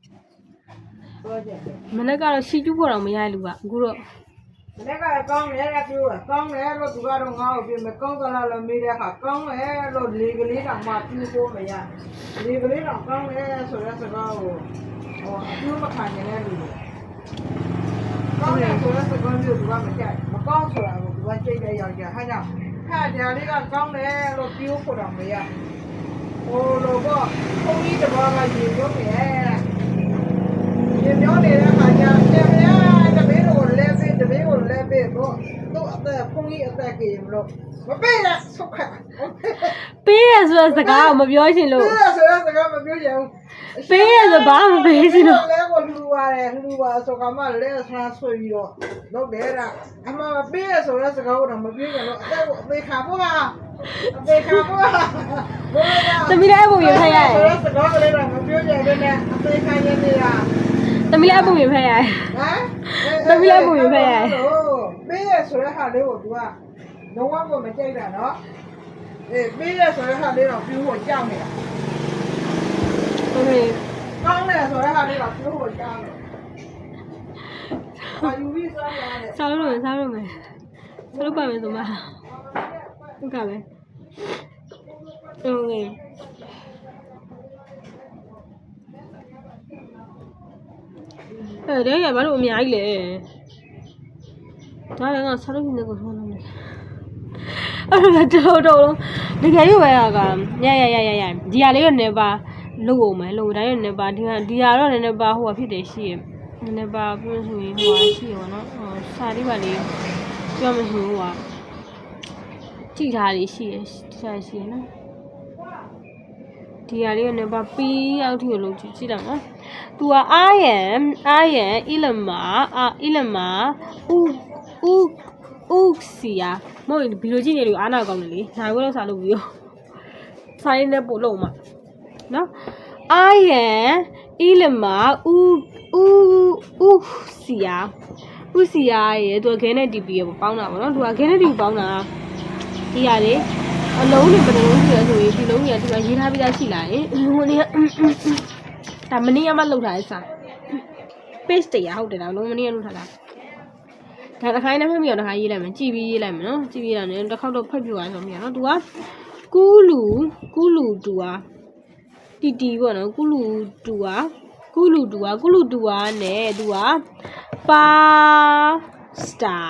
သွားကြတယ် မနေ့ကတော့စီကျူးဖို့တော့မရလူကအခုတော့ လက်ကကောင်းတယ်ပြောတာကောင်းတယ်လို့သူကတော့ငါ့ကိုပြင်မကောင်းသလားလို့မေးတဲ့အခါကောင်းတယ်လို့လေကလေးတောင်မှပြဖို့မရလေကလေးတောင်ကောင်းတယ်ဆိုတဲ့စကားကိုဟိုအကျိုးမခံနေတဲ့လူတွေကောင်းတယ်ဆိုတဲ့စကားမျိုးသူကမကြိုက်မကောင်းဆိုတာကိုသူကကြိတ်တဲ့ယောက်ျားဟာကြောင့်ဟာကြာလေးကကောင်းတယ်လို့ပြောဖို့တော့မရဟိုလိုပေါ့ဘုန်းကြီးတပါးကရေပြောနေရေပြောနေတဲ့အခါကျတယ်ဗျာတပည့်တော်လဲပေးတပည့်ကိုလဲပေးတော့သူ့အသက်ဘုန်းကြီးအသက်ကြီးမလို့မပေးရဆုတ်ခါ ပေးရဆိုတဲ့စကားကိုမပြောချင်လို့ ပေးရဆိုတဲ့စကားမပြောချင်ဘူး ပေးရဆိုဘာမှမပေးချင်လို့ လဲကိုလူပါတယ်လူပါဆိုကမှလဲဆန်းဆွေပြီးတော့လုပ်တယ်ကအမှပေးရဆိုတဲ့စကားကိုတော့မပြောချင်လို့အသက်ကိုအသေးခါဖို့ဟာအသေးခါဖို့ဟာ သမီးလည်းအပုံရဖက်ရတယ် စကားကလေးတော့မပြောချင်ဘူးနဲ့အသေးခါရနေတာ သမီးလည်းအပုံရဖက်ရတယ် ဟမ်ပေးရဆိုတဲ့ဟာလေးကို तू ကလုံးဝကိုမကြိုက်တာနော်အေးပေးရဆိုတဲ့ဟာလေးတော့ပြိုးဖို့ကြောက်နေတာ โอเค ကောင်းတယ်ဆိုတဲ့ဟာလေးတော့ပြိုးဖို့ကြောက်နေအာယူပြီးစားရတယ် စားလို့မယ်စားလို့ပါမယ်ဆိုမှဟုတ်ကဲ့โอเคအဲ့ဒါရဘာလို့အများကြီးလဲဒါလည်းငါစားလို့နေကိုဆုံးနေတယ်အဲ့ဒါတော့လုံးတကယ်လို့ပဲကရဒီဟာလေးတော့နေပါလုပ်အောင်မယ်လုပ်တိုင်းနေပါဒီဟာတော့နေပါဟိုဖြစ်တယ်ရှိရနေပါပြောဆိုရင်ဟိုရှိရပါတော့စာလေးပါလေးပြောမလို့ဟိုကြည့်ထားလေးရှိရတရားရှိရနော်ဒီဟာလေးကနေပါပြီးရောက်ထီကိုလုပ်ကြည့်တာနော် तू ကအာရန်အီလမာဥစီယာမဟုတ်ဘီလိုကြည့်နေလို့အားနာကောင်းတယ်လေနိုင်ဝဲလို့စားလို့ပြီးရောစားရင်းနဲ့ပို့လို့မှာနော်အာရန်အီလမာဥစီယာရဲ့ तू ခဲနဲ့ DP ရဲ့ပေါင်းတာပေါ့နော် तू ကခဲနဲ့ DP ပေါင်းတာဒီဟာလေအလုံးတွေဘယ်လိုရှိလဲဆိုရင်ဒီလုံးကြီးက तू ကရေးထားပြီးသားရှိလာရင်ဟိုနေ့ဒါမနေ့ကမှလောက်ထားတဲ့စာ page တရားဟုတ်တယ်လားလုံးမနေ့ကလောက်ထားတာဒါတစ်ခိုင်းနဲ့ဖတ်ပြီးတော့တစ်ခါရေးလိုက်မယ်ကြည့်ပြီးရေးလိုက်မယ်နော်ကြည့်ပြီးတော့လည်းတစ်ခေါက်တော့ဖတ်ပြသွားဆိုမြင်နော် तू ကကူလူတူอ่ะတီပေါ့နော်ကူလူတူอ่ะနဲ့ तू ကပါစတာ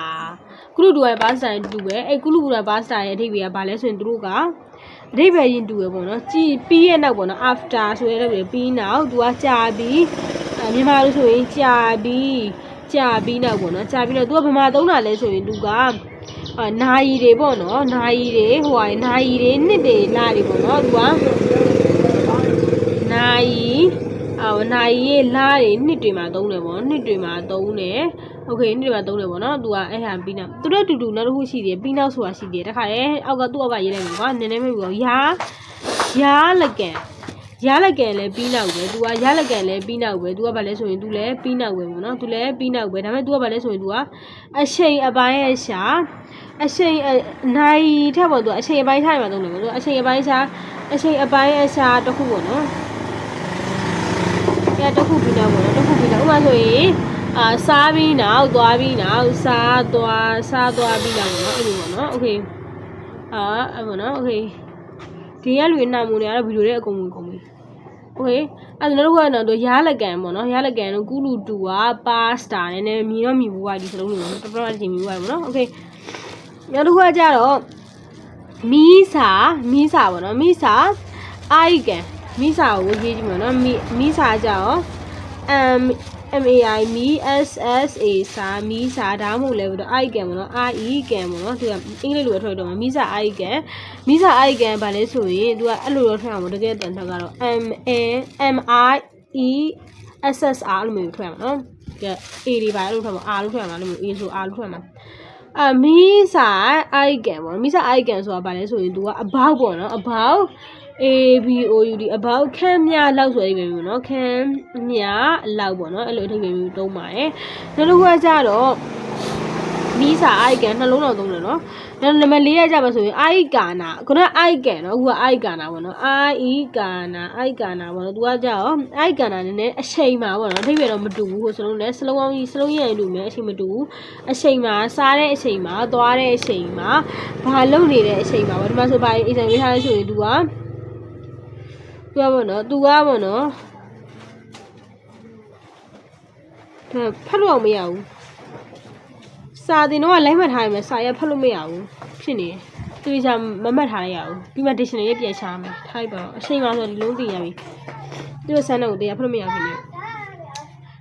ကူလူတူရဲ့ပါစတာတူပဲအဲ့ကူလူတူရဲ့ပါစတာရဲ့အဓိပ္ပာယ်ကဘာလဲဆိုရင်သူတို့ကအဓိပ္ပာယ်ရင်တူပဲပေါ့နော်ကြည်ပြီးရဲ့နောက်ပေါ့နော် after ဆိုရဲလည်းပြီးနောက် तू ကကြာပြီးမြန်မာလို့ဆိုရင်ကြာပြီးနောက်ပေါ့နော်ကြာပြီးတော့ तू ကဗမာသုံးတာလဲဆိုရင် तू ကနာယီတွေပေါ့နော်နာယီတွေနှစ်တွေလာတွေပေါ့နော် तू ကနာယီရဲ့လာတွေနှစ်တွေမှာသုံးတယ်ပေါ့နှစ်တွေမှာသုံးတယ်โอเคနှစ်တွေမှာသုံးတယ်ပေါ့နော် तू ကအဲ့ဟာပြီးနောက်သူတို့တူနောက်တစ်ခုရှိတယ်ပြီးနောက်ဆိုတာရှိတယ်တခါလေအောက်ကသူ့အောက်ကရေးလိုက်မှာကွာနည်းနည်းမပြီးတော့ရာလကန်လည်းပြီးနောက်ပဲ तू ကရလကန်လည်းပြီးနောက်ပဲ तू ကဘာလဲဆိုရင် तू လည်းပြီးနောက်ပဲပေါ့နော် तू လည်းပြီးနောက်ပဲဒါပေမဲ့ तू ကဘာလဲဆိုရင် तू ကအချိန်အပိုင်းအရှာအချိန်နိုင်ထက်ပေါ့ तू အချိန်အပိုင်းခြားနေမှာသုံးတယ်ပေါ့ तू အချိန်အပိုင်းအရှာတစ်ခုပေါ့နော်အဲ့တစ်ခုပြီးနောက်ပေါ့နော်တစ်ခုပြီးနောက်ဥပမာဆိုရင်စားပြီးနောက်သွားပြီးနောက်စားသွားပြီးနောက်ပေါ့နော်အဲ့လိုပေါ့နော်โอเคအဲ့ပေါ့နော်โอเคဒီကလူတွေနာမည်တွေကတော့ဗီဒီယိုတွေအကုန်ဝင်ကုန်ပြီโอเคအဲ့ဒါတော့ကတော့ရာလကန်ပေါ့နော်ရာလကန်တို့ကူလူတူကပါစတာနည်းနည်းမြင်တော့မြင်ဘူးပါဒီစလုံးတွေပေါ့တော်တော်ချင်းမြင်ဘူးပါပေါ့နော်โอเคနောက်တစ်ခုကကြတော့မီးစာပေါ့နော်မီးစာအိုက်ကန်မီးစာကိုရေးကြည့်မှာနော်မီးစာကြတော့MAI မီ SSA စာမီးစာဒါမှမဟုတ်လဲတော့ I ကန်ပေါ့နော် IE ကန်ပေါ့နော်သူကအင်္ဂလိပ်လိုထွက်တော့မှာမီးစာ I ကန်ဗာလဲဆိုရင်သူကအဲ့လိုတော့ထွက်အောင်တကယ်တန်ထွက်ကတော့ MIESSR လို့မျိုးထွက်မှာနော်ကဲ A တွေပါလို့ထွက်မှာ R လို့ထွက်မှာလို့မျိုး A ဆို R လို့ထွက်မှာ မီးစာအိုက်ကန်ပေါ့မီးစာအိုက်ကန်ဆိုတာဗာလဲဆိုရင် तू ကအဘောက်ပေါ့နော်အဘောက် ABOUD အဘောက်ခမ်းမြလောက်ဆိုရပြီပေါ့နော်ခမ်းမြလောက်ပေါ့နော်အဲ့လိုအဓိပ္ပာယ်မျိုးသုံးပါတယ်နောက်တစ်ခုကကြတော့မီးစာအိုက်ကန်နှလုံးတော်သုံးတယ်နော်နောက်နံပါတ်4ရကြပါဆိုရင်အိုက်ကာနာခုနကအိုက်ကန်နော်အခုကအိုက်ကာနာပေါ့နော်အိုက်ကာနာပေါ့နော် तू ကကြတော့အိုက်ကာနာနည်းနည်းအချိန်မှာပေါ့နော်အဓိပ္ပာယ်တော့မတူဘူးဟိုစလုံးနဲ့စလုံးအောင်ကြီးစလုံးရရင်တူမယ်အချိန်မတူဘူးအချိန်မှာစားတဲ့အချိန်မှာသွားတဲ့အချိန်မှာဘာလုပ်နေတဲ့အချိန်မှာပေါ့ဒီမှာဆိုပါအိမ်ဆိုင်ပေးထားလဲဆိုရင် तू ကပေါ့နော် तू ကပေါ့နော်ဖတ်လို့အောင်မရဘူးစာတင်တော့လိုက်မှတ်ထားရမယ်စာရဖတ်လို့မရဘူးဖြစ်နေသူကမမှတ်ထားလိုက်ရဘူးပြီးမှ dictionary ရေးပြန်ချမယ်ထားလိုက်ပါတော့အချိန်မှဆိုဒီလုံးသိရပြီသူ့ဆန်းတော့တရားဖတ်လို့မရဘူး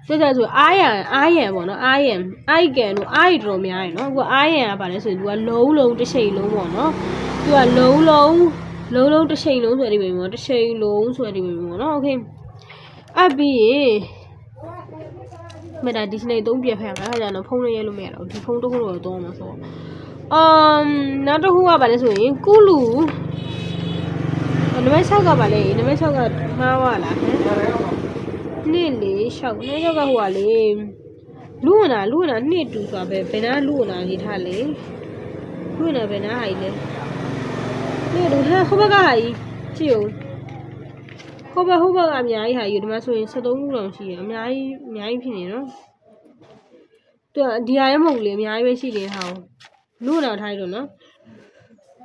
ဖြစ်နေဆိုအားရန်ပေါ့နော်အားရန်အိုက်ကန်တို့အားရတော်များတယ်နော်အခုအားရန်ကပါလဲဆိုရင် तू ကလုံးတစ်ချိန်လုံးပေါ့နော် तू ကလုံးတစ်ချိန်လုံးဆိုရဒီပဲပေါ့တစ်ချိန်လုံးဆိုရဒီပဲပေါ့နော်โอเคအပြီးရင်မတာဒီစနေသုံးပြဖက်ရမှာအဲ့ဒါကြောင့်ဖုန်းနဲ့ရဲလို့မရတော့ဒီဖုန်းတစ်ခုတော့သုံးမှာဆိုနောက်တစ်ခုကပါလဲဆိုရင်ကုလူနံပါတ်6ကပါလဲနံပါတ်6ကမှားသွားလားဟမ်နေ့လေ6နေ့6ကဟိုကလေလူဝင်တာနှစ်တူဆိုတာပဲဘယ်နာလူဝင်တာရေးထားလေလူဝင်တာဘယ်နာဟာကြီးလဲနေ့တူဟိုဘက်ကဟာကြီးကြည့်ဦးဟိုဘကအများကြီးဟာယူဒီမှာဆိုရင်73ခုတောင်ရှိရအများကြီးဖြစ်နေနော်သူကဒီဟာလည်းမဟုတ်လေအများကြီးပဲရှိနေဟာလူဝင်တာထားရတော့နော်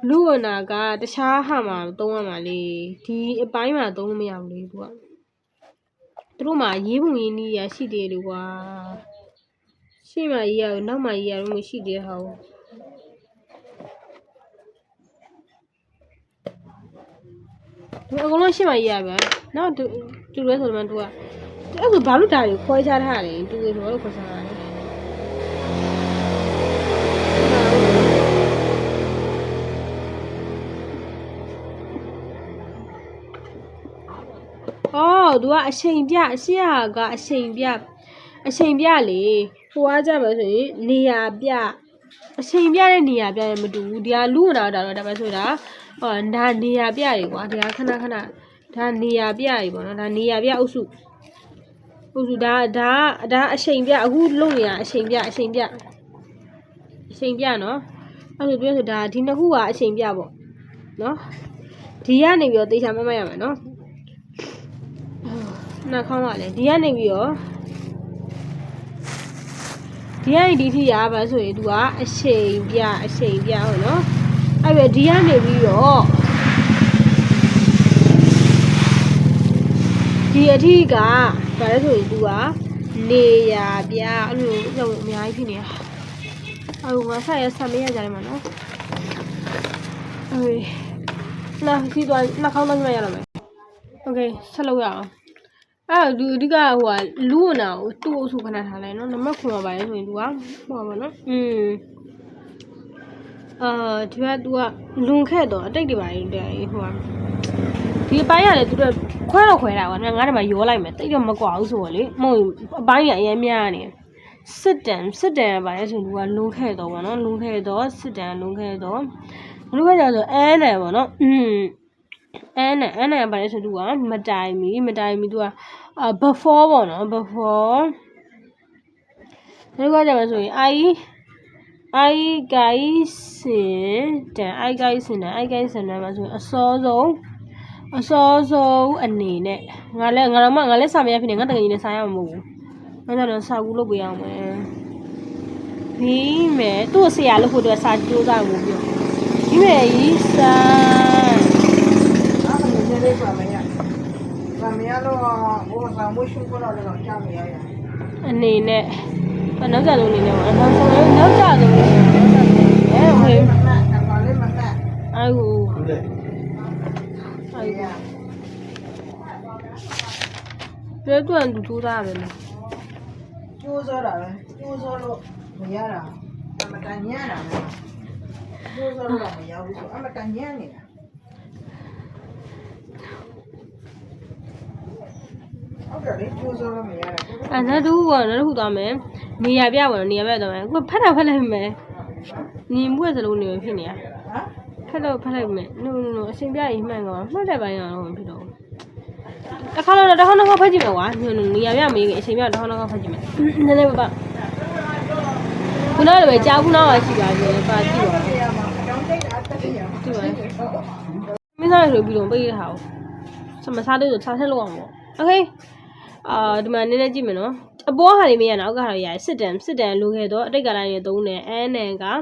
လူဝင်တာကတခြားဟာမှာသုံးရမှာလေဒီအပိုင်းမှာသုံးလို့မရဘူးလေသူကသူတို့မှာရေးပုံရေးနည်းရရှိသေးတယ်ကွာရှေ့မှာရေးရနောက်မှာရေးရတော့မရှိသေးဟာအကုန်လုံးရှင်းမရေးရဗျာနောက်တူလဲဆိုတော့ तू ကအဲ့ဆိုဘာလို့ဒါတွေခွဲခြားထားတယ်တူတွေဆိုတော့ခွဲခြားထားတယ်အော် तू ကအချိန်ပြအရှိဟာကအချိန်ပြလေဟိုအားကြပါဆိုရင်နေရာပြအချိန်ပြတဲ့နေရာပြရင်မတူဘူးဒီဟာလူဝင်တာတော့ဒါပဲဆိုတာဒါနေရာပြတွေကွာဒီဟာခဏဒါနေရာပြတွေပေါ့နော်ဒါနေရာပြအုပ်စုဒါအချိန်ပြအခုလုပ်နေတာအချိန်ပြနော်အဲ့လိုပြောဆိုဒါဒီနှစ်ခုကအချိန်ပြပေါ့နော်ဒီကနေပြီးတော့သေချာမှတ်ရမယ်နော်နှာခေါင်းကလည်းဒီကနေပြီးတော့ဒီကနေဒီထိရပါဆိုရင် तू ကအချိန်ပြဟုတ်နော်အဲ့ပဲဒီကနေပြီးတော့ဒီအထိကဘာလဲဆိုရင် तू ကနေရာပြအဲ့လိုတော့အများကြီးဖြစ်နေတာအဲ့ငါဆက်ရဆက်မရကြတယ်မနော်အေးလာဒီတော့နှာခေါင်းသားညရတော့မယ်โอเคဆက်လုပ်ရအောင်အဲ့ဒီအဓိကဟိုလူဝင်တာကိုသူ့အုပ်စုခဏထားလိုက်နော်နံပါတ်9ပါလဲဆိုရင် तू ဟောပါနော်ဒီက तू လွန်ခဲ့တော့အတိတ်တွေပါရင်တဲ့ဟိုဒီအပိုင်းရတယ် तू တော့ခွဲတာကွာငါတည်းမှာရောလိုက်မယ်တိတ်တော့မကွာဘူးဆိုတော့လေမဟုတ်အပိုင်းကြီးအရင်များနေစစ်တန်ပါလဲဆို तू လွန်ခဲ့တော့ဗောနော်လွန်ခဲ့တော့စစ်တန်လွန်ခဲ့တော့ဆိုအဲနဲ့ဗောနော်အဲနဲ့ပါလဲဆို तू မတိုင်မီ तू before ပေါ့နော် before ဒီကကြမှာဆိုရင်I guys တန်မှာဆိုရင်အစောဆုံးအနေနဲ့ငါလည်းစာမရဖြစ်နေငါတကယ်ကြီးနဲ့စာရမှာမဟုတ်ဘူး။အဲ့ဒါတော့စာကူလုပ်ပေးအောင်မယ်။ပြီးမယ်သူ့ဆရာလို့ဖို့တော့စာကြိုးစားမှုပြော။ပြီးမယ်ကြီးစာအဲ့ဒါလည်းလေးပါမယ်။စာမရတော့ဘောစာမွှေးရှုပ်တော့တော့ကြားမရရ။အနေနဲ့နောက်ကြဆုံးအနေနဲ့ပါနောက်ကြဆုံးဟုတ်ကဲ့အဲ့ဟိုပြောတော့သူကြိုးစားရတယ်လေကျိုးစားတာပဲကျိုးစားလို့မရတာအမတန်ညံ့တာပဲကျိုးစားလို့မရဘူးဆိုအမတန်ညံ့နေတာဟုတ်တယ်လေကျိုးစားလို့မရတာနောက်တစ်ခုသွားမယ်နေရာပြပါတော့နေရာပြတော့မယ်အခုဖတ်လိုက်မယ်你摸着路你骗你啊？ ဟမ် ဖက်တော့ဖက်လိုက်မယ် no အရှင်ပြရင်မှန်ကောမှတ်တဲ့ပိုင်းအောင်လို့ဖြစ်တော့တစ်ခါတော့တစ်ခါတော့ဖက်ကြည့်မယ်ကွာ no နေရာပြမေးခင်အရှင်ပြတစ်ခါတော့ဖက်ကြည့်မယ်နည်းနည်းပါခုနကလည်းကြားခုနကရှိပါသေးတယ်ပါကြည့်ပါ နေရာမှာအကြောင်းတိတ်တာတက်ပြရမှာ ကြည့်ပါမင်းစားရဆိုပြီးတော့ပေးရတာကိုမစားသေးဆိုစားဆက်လို့အောင်ပေါ့ okay ဒီမှာနည်းနည်းကြည့်မယ်နော်အပေါ်ဟာတွေမရအောင်အောက်ကဟာတွေရစစ်တန်လိုခဲ့တော့အတိတ်ကတိုင်းနဲ့သုံးတယ်အဲနန်ကဒါ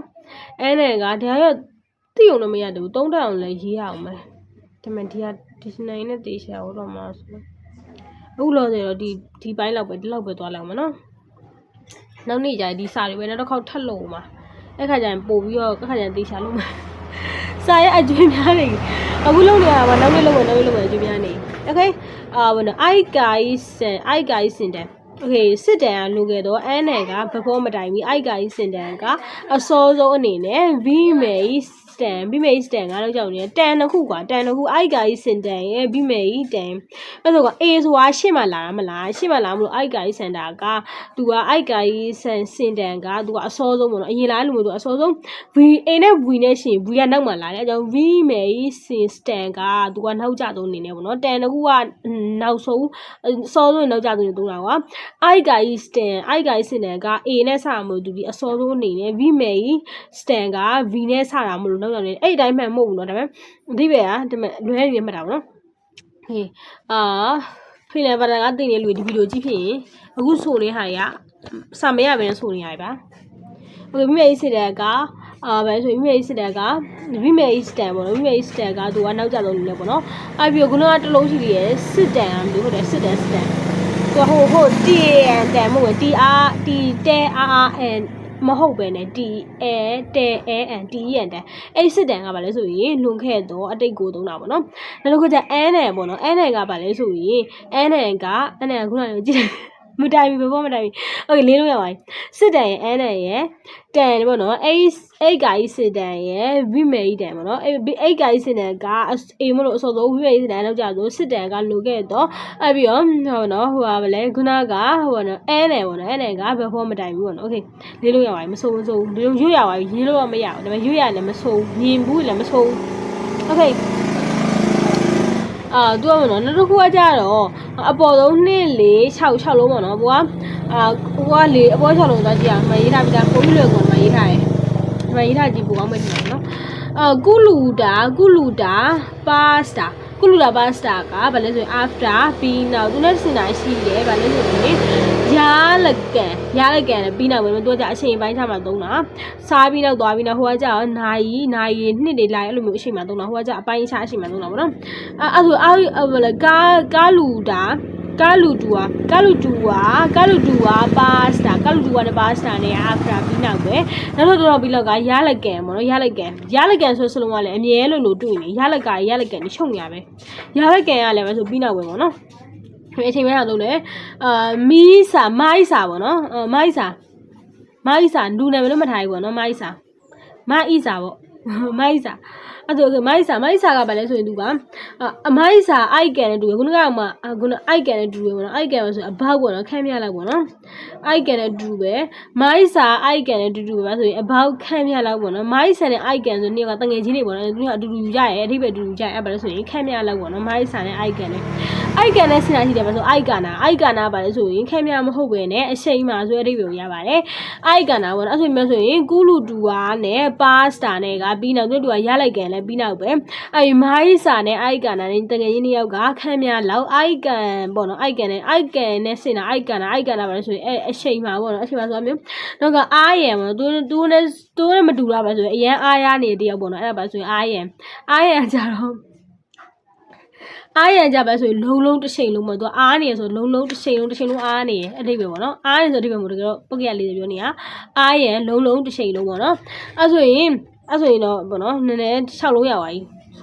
ရတိအောင်တော့မရဘူးသုံးတက်အောင်လည်းရေးရအောင်မယ်ဒါပေမဲ့ဒီနိုင်နဲ့တေးရှာတော့မှာဆိုအခုလို့ဆိုတော့ဒီပိုင်းလောက်ပဲဒီလောက်ပဲသွားလိုက်အောင်မနော်နောက်နေ့ကျရင်ဒီစာတွေပဲနောက်တစ်ခေါက်ထပ်လို့မှာအဲ့ခါကျရင်ပို့ပြီးတော့အခါကျရင်တေးရှာလို့မှာစာရဲ့အကျွေးများနေအခုလုံးနေရတာနောက်နေ့လုံးမယ်အကျွေးများနေ okay ဘယ်နော် I guys စင်တယ် okay စစ်တန်ကလိုခဲ့တော့အန်နယ်ကဘဘောမတိုင်ပြီး I guys စင်တန်ကအစောဆုံးအနေနဲ့ V May စတန်ကတော့ကြောက်နေတယ်တန်တစ်ခုကွာတန်တစ်ခု I guys စင်တန်ရဲ့ V May တန်အဲ့ဆိုက A ဆိုတာရှေ့မှာလာတာမလားရှေ့မှာလာမလို့ I guys စင်တာကသူက I guys စင်တန်ကသူကအစောဆုံးပေါ့နော်အရင်လာလို့မျိုးသူအစောဆုံး V A နဲ့ V နဲ့ရှင် V ကနောက်မှလာတယ်အကြောင်း V May စတန်ကသူကနောက်ကျဆုံးအနေနဲ့ပေါ့နော်တန်တစ်ခုကနောက်ဆုံးစောဆုံးနောက်ကျဆုံးနေသုံးတာကွာ I guys စတန်က A နဲ့စတာမလို့သူဒီအစောဆုံးအနေနဲ့ V May စတန်က V နဲ့စတာမလို့နောက်ကျနေအဲ့အတိုင်းမှမဟုတ်ဘူးเนาะဒါပေမဲ့အဓိပ္ပာယ်ကဒါပေမဲ့လွဲနေမှတ်တာပေါ့နော်ဟေးဖိနေပါတာကတင်နေလူဒီဗီဒီယိုကြည့်ဖြစ်ရင်အခုဆိုနေဟာတွေကစာမရဘဲဆိုနေရပါโอเค V May စတန်ကဘယ်ဆို V May စတန်က V May စတန်ပေါ့နော် V May စတန်ကသူကနောက်ကျဆုံးနေလဲပေါ့နော်အဲ့ပြီးတော့ခုနကတလုံးရှိသေးတယ်စစ်တန်ကမျိုးဟုတ်တယ်စစ်တန်သူဟို T တန်မဟုတ်ဘူး T R T တဲ R N မဟုတ်ပဲနဲ့ T A T A N T E N တန်အဲ့စစ်တန်ကဘာလဲဆိုရင်လွန်ခဲ့တော့အတိတ်ကိုသုံးတာပေါ့နော်နောက်တစ်ခုကျအန်နယ်ပေါ့နော်အန်နယ်ကဘာလဲဆိုရင်အန်နယ်ကခုနကကြည့်မတိုင်ဘူးဘောမတိုင်ဘူးโอเคလေးလို့ရပါတယ်စစ်တန်ရဲ့အန်နယ်ရဲ့တန်ပေါ့နော်အဲ့ဂိုင်းစစ်တန်ရဲ့ဝိမေတန်ပေါ့နော်အဲ့ဂိုင်းစစ်တန်ကအေးမလို့အစောဆုံးဝိမေစစ်တန်နောက်ကြဆိုစစ်တန်ကလိုခဲ့တော့အဲ့ပြီးတော့ဟိုနော်ဟိုပါဗလဲခုနကဟိုနော်အန်နယ်ပေါ့နော်အန်နယ်ကဘယ်ဖောမတိုင်ဘူးပေါ့နော်โอเคလေးလို့ရပါတယ်မစိုးဒီလိုရွတ်ရပါပြီရေးလို့တော့မရဘူးဒါပေမဲ့ရွတ်ရလည်းမစိုးမြင်ဘူးလည်းမစိုးโอเคသူကမနော်နောက်တစ်ခုကကြတော့အပေါ်ဆုံး2 4 6လုံးပေါ့နော်ဘိုးကလေအပေါ်6လုံးသွားကြည့်အောင်မရေးထားပြီးသားပုံလွယ်ကောမရေးထားတယ်ဒီမှာရေးထားကြည့်ပိုကောင်းမယ်ထင်တယ်နော်ကုလူတာပါစတာကဘာလဲဆိုရင် after ပြီးနောက်သူနဲ့စင်တာရှိတယ်ဘာလဲဆိုရင်ရာလကန်နဲ့ပြီးနောက်ပဲသူကကြအချိန်ပိုင်းထားမှသုံးတာစားပြီးနောက်သွားပြီးနောက်ဟိုကကြတော့နိုင်နှစ်တွေလိုက်အဲ့လိုမျိုးအချိန်မှသုံးတာဟိုကကြအပိုင်းခြားအချိန်မှသုံးတာပေါ့နော်အဲ့ဆိုဘာလဲကာလူတူပါစတာနဲ့ပါစတာနဲ့ after ပြီးနောက်ပဲနောက်တော့ပြီးလောက်ကရလက်ကန်ပေါ့နော်ရလက်ကန်ဆိုစလုံးကလည်းအမြဲလို့တွေ့နေရလက်ကန်နေချုပ်နေရပဲရလက်ကန်ကလည်းပဲဆိုပြီးနောက်ပဲပေါ့နော်အချိန်မှတော့လေမိုင်းစာပေါ့နော်မိုင်းစာလူနာမည်လို့မှတ်ထားပြီပေါ့နော်မိုင်းစာအဲ့ဒါမိုင်းစာကဘာလဲဆိုရင်သူကအမိုင်းစာ icon နဲ့တူတယ်ခုနကမှicon နဲ့တူတယ်ပေါ့နော် icon ဆိုအဘောက်ပေါ့နော်ခန့်ပြလိုက်ပေါ့နော် icon နဲ့တူပဲမိုင်းစာ icon နဲ့တူပဲဆိုရင်အဘောက်ခန့်ပြလိုက်ပေါ့နော်မိုင်းစာနဲ့ icon ဆိုနေ့ကတငယ်ချင်းတွေပေါ့နော်သူကအတူတူကြရဲအထိပ္ပယ်အတူတူကြရဲအဲ့ဘာလဲဆိုရင်ခန့်ပြလိုက်ပေါ့နော်မိုင်းစာနဲ့ icon နဲ့စဉ်းစားကြည့်တယ်ပါဆို icon ဘာလဲဆိုရင်ခန့်ပြမဟုတ်ပဲနဲ့အချိန်မှာဆိုအထိပ္ပယ်ကိုရပါတယ် icon ပေါ့နော်အဲ့ဆိုရင်ကုလူတူဝါနဲ့ပါစတာနဲ့ကပြီးနောက်တို့ကရလိုက်ကန်လည်းပြီးနောက်ပဲအဲ့မိုင်းစာနဲ့ icon နဲ့တကယ်ရင်းနှစ်ယောက်ကခန့်ပြလောက် icon ပေါ့နော် icon နဲ့စင်တာ icon ပါလို့ဆိုရင်အချိန်မှာပေါ့နော်အချိန်မှာဆိုမျိုးတော့ကအားရံပေါ့သူနဲ့မတူတာပဲဆိုရင်အရန်အားရနေတယောက်ပေါ့နော်အဲ့ဒါပါဆိုရင်အားရံကြတော့အားရကြပဲဆိုရင်လုံးတစ်ချိန်လုံးပေါ့သူအားနေရဆိုလုံးတစ်ချိန်လုံးအားနေရအထိပ္ပယ်ပေါ့နော်အားနေဆိုအထိပ္ပယ်မို့တကယ်တော့ပုတ်ကရလေးပြောနေတာအားရလုံးတစ်ချိန်လုံးပေါ့နော်အဲ့ဆိုရင်တော့ပေါ့နော်နည်းနည်း6လုံးရပါပြီ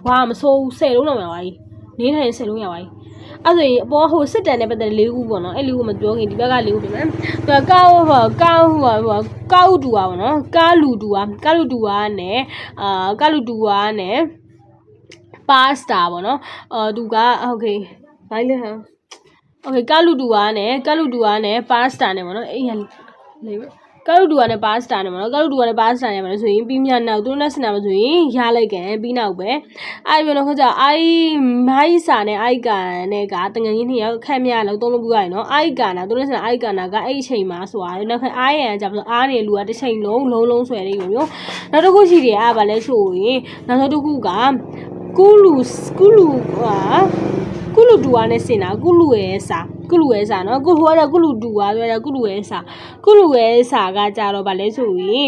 ဝါမဆိုး10လုံးတော့ရပါပြီနေထိုင်10လုံးရပါပြီအဲ့ဆိုရင်အပေါ်ဟိုစစ်တန်နဲ့ပတ်သက်4ခုပေါ့နော်အဲ့4ခုမပြောခင်ဒီဘက်က4ခုပြင်မယ်သူကကောက်တူပါပေါ့နော်ကာလူတူပါနဲ့ပါစတာပေါ့နော်သူကโอเคဘိုင်းလေဟမ်โอเคကာလူတူဝါနဲ့ပါစတာနဲ့ပေါ့နော်အဲ့ရလေ ကာလူတူကနဲ့ပါစတာနဲ့မနော်ကာလူတူကနဲ့ပါစတာနဲ့မလို့ဆိုရင်ပြီးမြနောက်သူနဲ့စနာမဆိုရင်ရလိုက်ကန်ပြီးနောက်ပဲအဲ့ပြောတော့ခကြအိုင်မိုင်းစာနဲ့အိုက်ကန်နဲ့ကတငယ်ချင်းနှစ်ယောက်ခက်မြလောက်သုံးလို့ပြရရင်နော်အိုက်ကန်နာသူနဲ့စနာအိုက်ကန်နာကအဲ့အချိန်မှာဆိုတာနောက်ခက်အားရန်ကြပါဆိုအားနေလူကတစ်ချိန်လုံးဆွဲနေမျိုးနောက်တစ်ခုရှိတယ်အဲ့ဗာလဲဆိုရင်နောက်တစ်ခုကကူလူဟာကုလူတူကနေစင်တာကုလူရဲ့စာနော်ကုလူကတော့ကုလူတူပါပြောကုလူရဲ့စာကကြတော့ဗာလဲဆိုရင်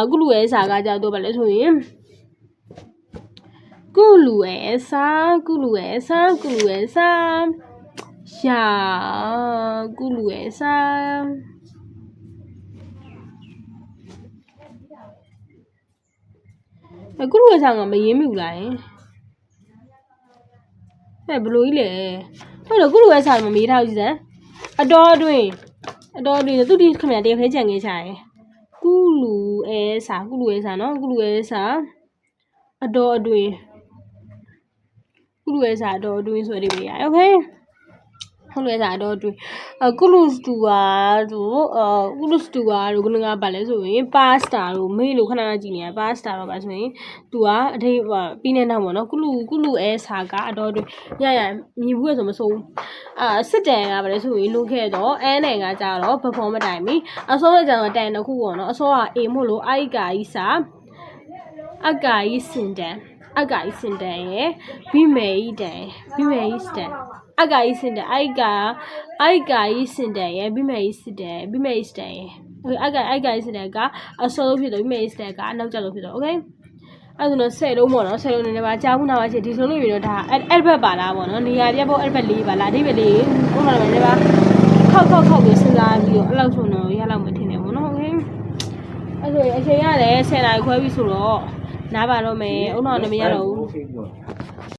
ကုလူရဲ့စာကကြတော့ဗာလဲဆိုရင်ကုလူရဲ့စာရှာကုလူရဲ့စာကုလူရဲ့စာကုလူရဲ့စာကမရင်းမိဘူးလားဘလို့ကြီးလေဟုတ်တယ်ကုလူရဲ့စာမမေးထားဘူးစမ်းအတော်အတွင်းသူဒီခမရတယောက်ခဲကြံခဲ့ချာရယ်ကုလူရဲ့စာနော်ကုလူရဲ့စာအတော်အတွင်းကုလူရဲ့စာအတော်အတွင်းဆိုရပြီโอเคကုလူရဲ့စာအတော်အတွင်းကုလူစတူပါတို့ကငါဗာလဲဆိုရင်ပါစတာတို့မေးလို့ခဏကြည့်နေရပါစတာတော့ဗာဆိုရင်သူကအထိပြီးနေတော့ပေါ့နော်ကုလူရဲ့စာကအတော်အတွင်းရမြည်ဘူးရဆိုမစိုးစစ်တန်ကဗာလဲဆိုရင်လုခဲ့တော့အဲနယ်ကကြတော့ဘဖော်မတိုင်ပြီအစောကကြတော့တန်တစ်ခုပေါ့နော်အစောကအေးမို့လို့အိုက်ကာကြီးစာအကာကြီးစင်တန်ရဲ့ဘိမေကြီးတန်အကာကြီးစင်တန်အိုက်ကာကြီးစင်တန်ရဲ့ဘိမေကြီးစင်တန်ရဲ့အိုက်ကာကြီးစင်တန်ကအစောလို့ဖြစ်တော့ဘိမေကြီးစင်တန်ကအနောက်ကျလို့ဖြစ်တော့โอเคအဲ့ဒါဆိုတော့10လုံးပေါ့နော်10လုံးနေပါကြားဘူးနာပါချေဒီဆုံးလို့ပြီးတော့ဒါအဲ့ဘက်ပါလားပေါ့နော်နေရာပြတ်ဖို့အဲ့ဘက်လေးပါလားအဓိပ္ပာယ်လေးဥပမာလည်းပါခောက်ပြီးစဉ်းစားပြီးတော့အဲ့လောက်ဆိုတော့ရလောက်မထင်နဲ့ပေါ့နော်โอเคအဲ့ဆိုအချိန်ရတယ်10နာရီခွဲပြီဆိုတော့နားပါတော့မယ်ဥနာတော့မရတော့ဘူး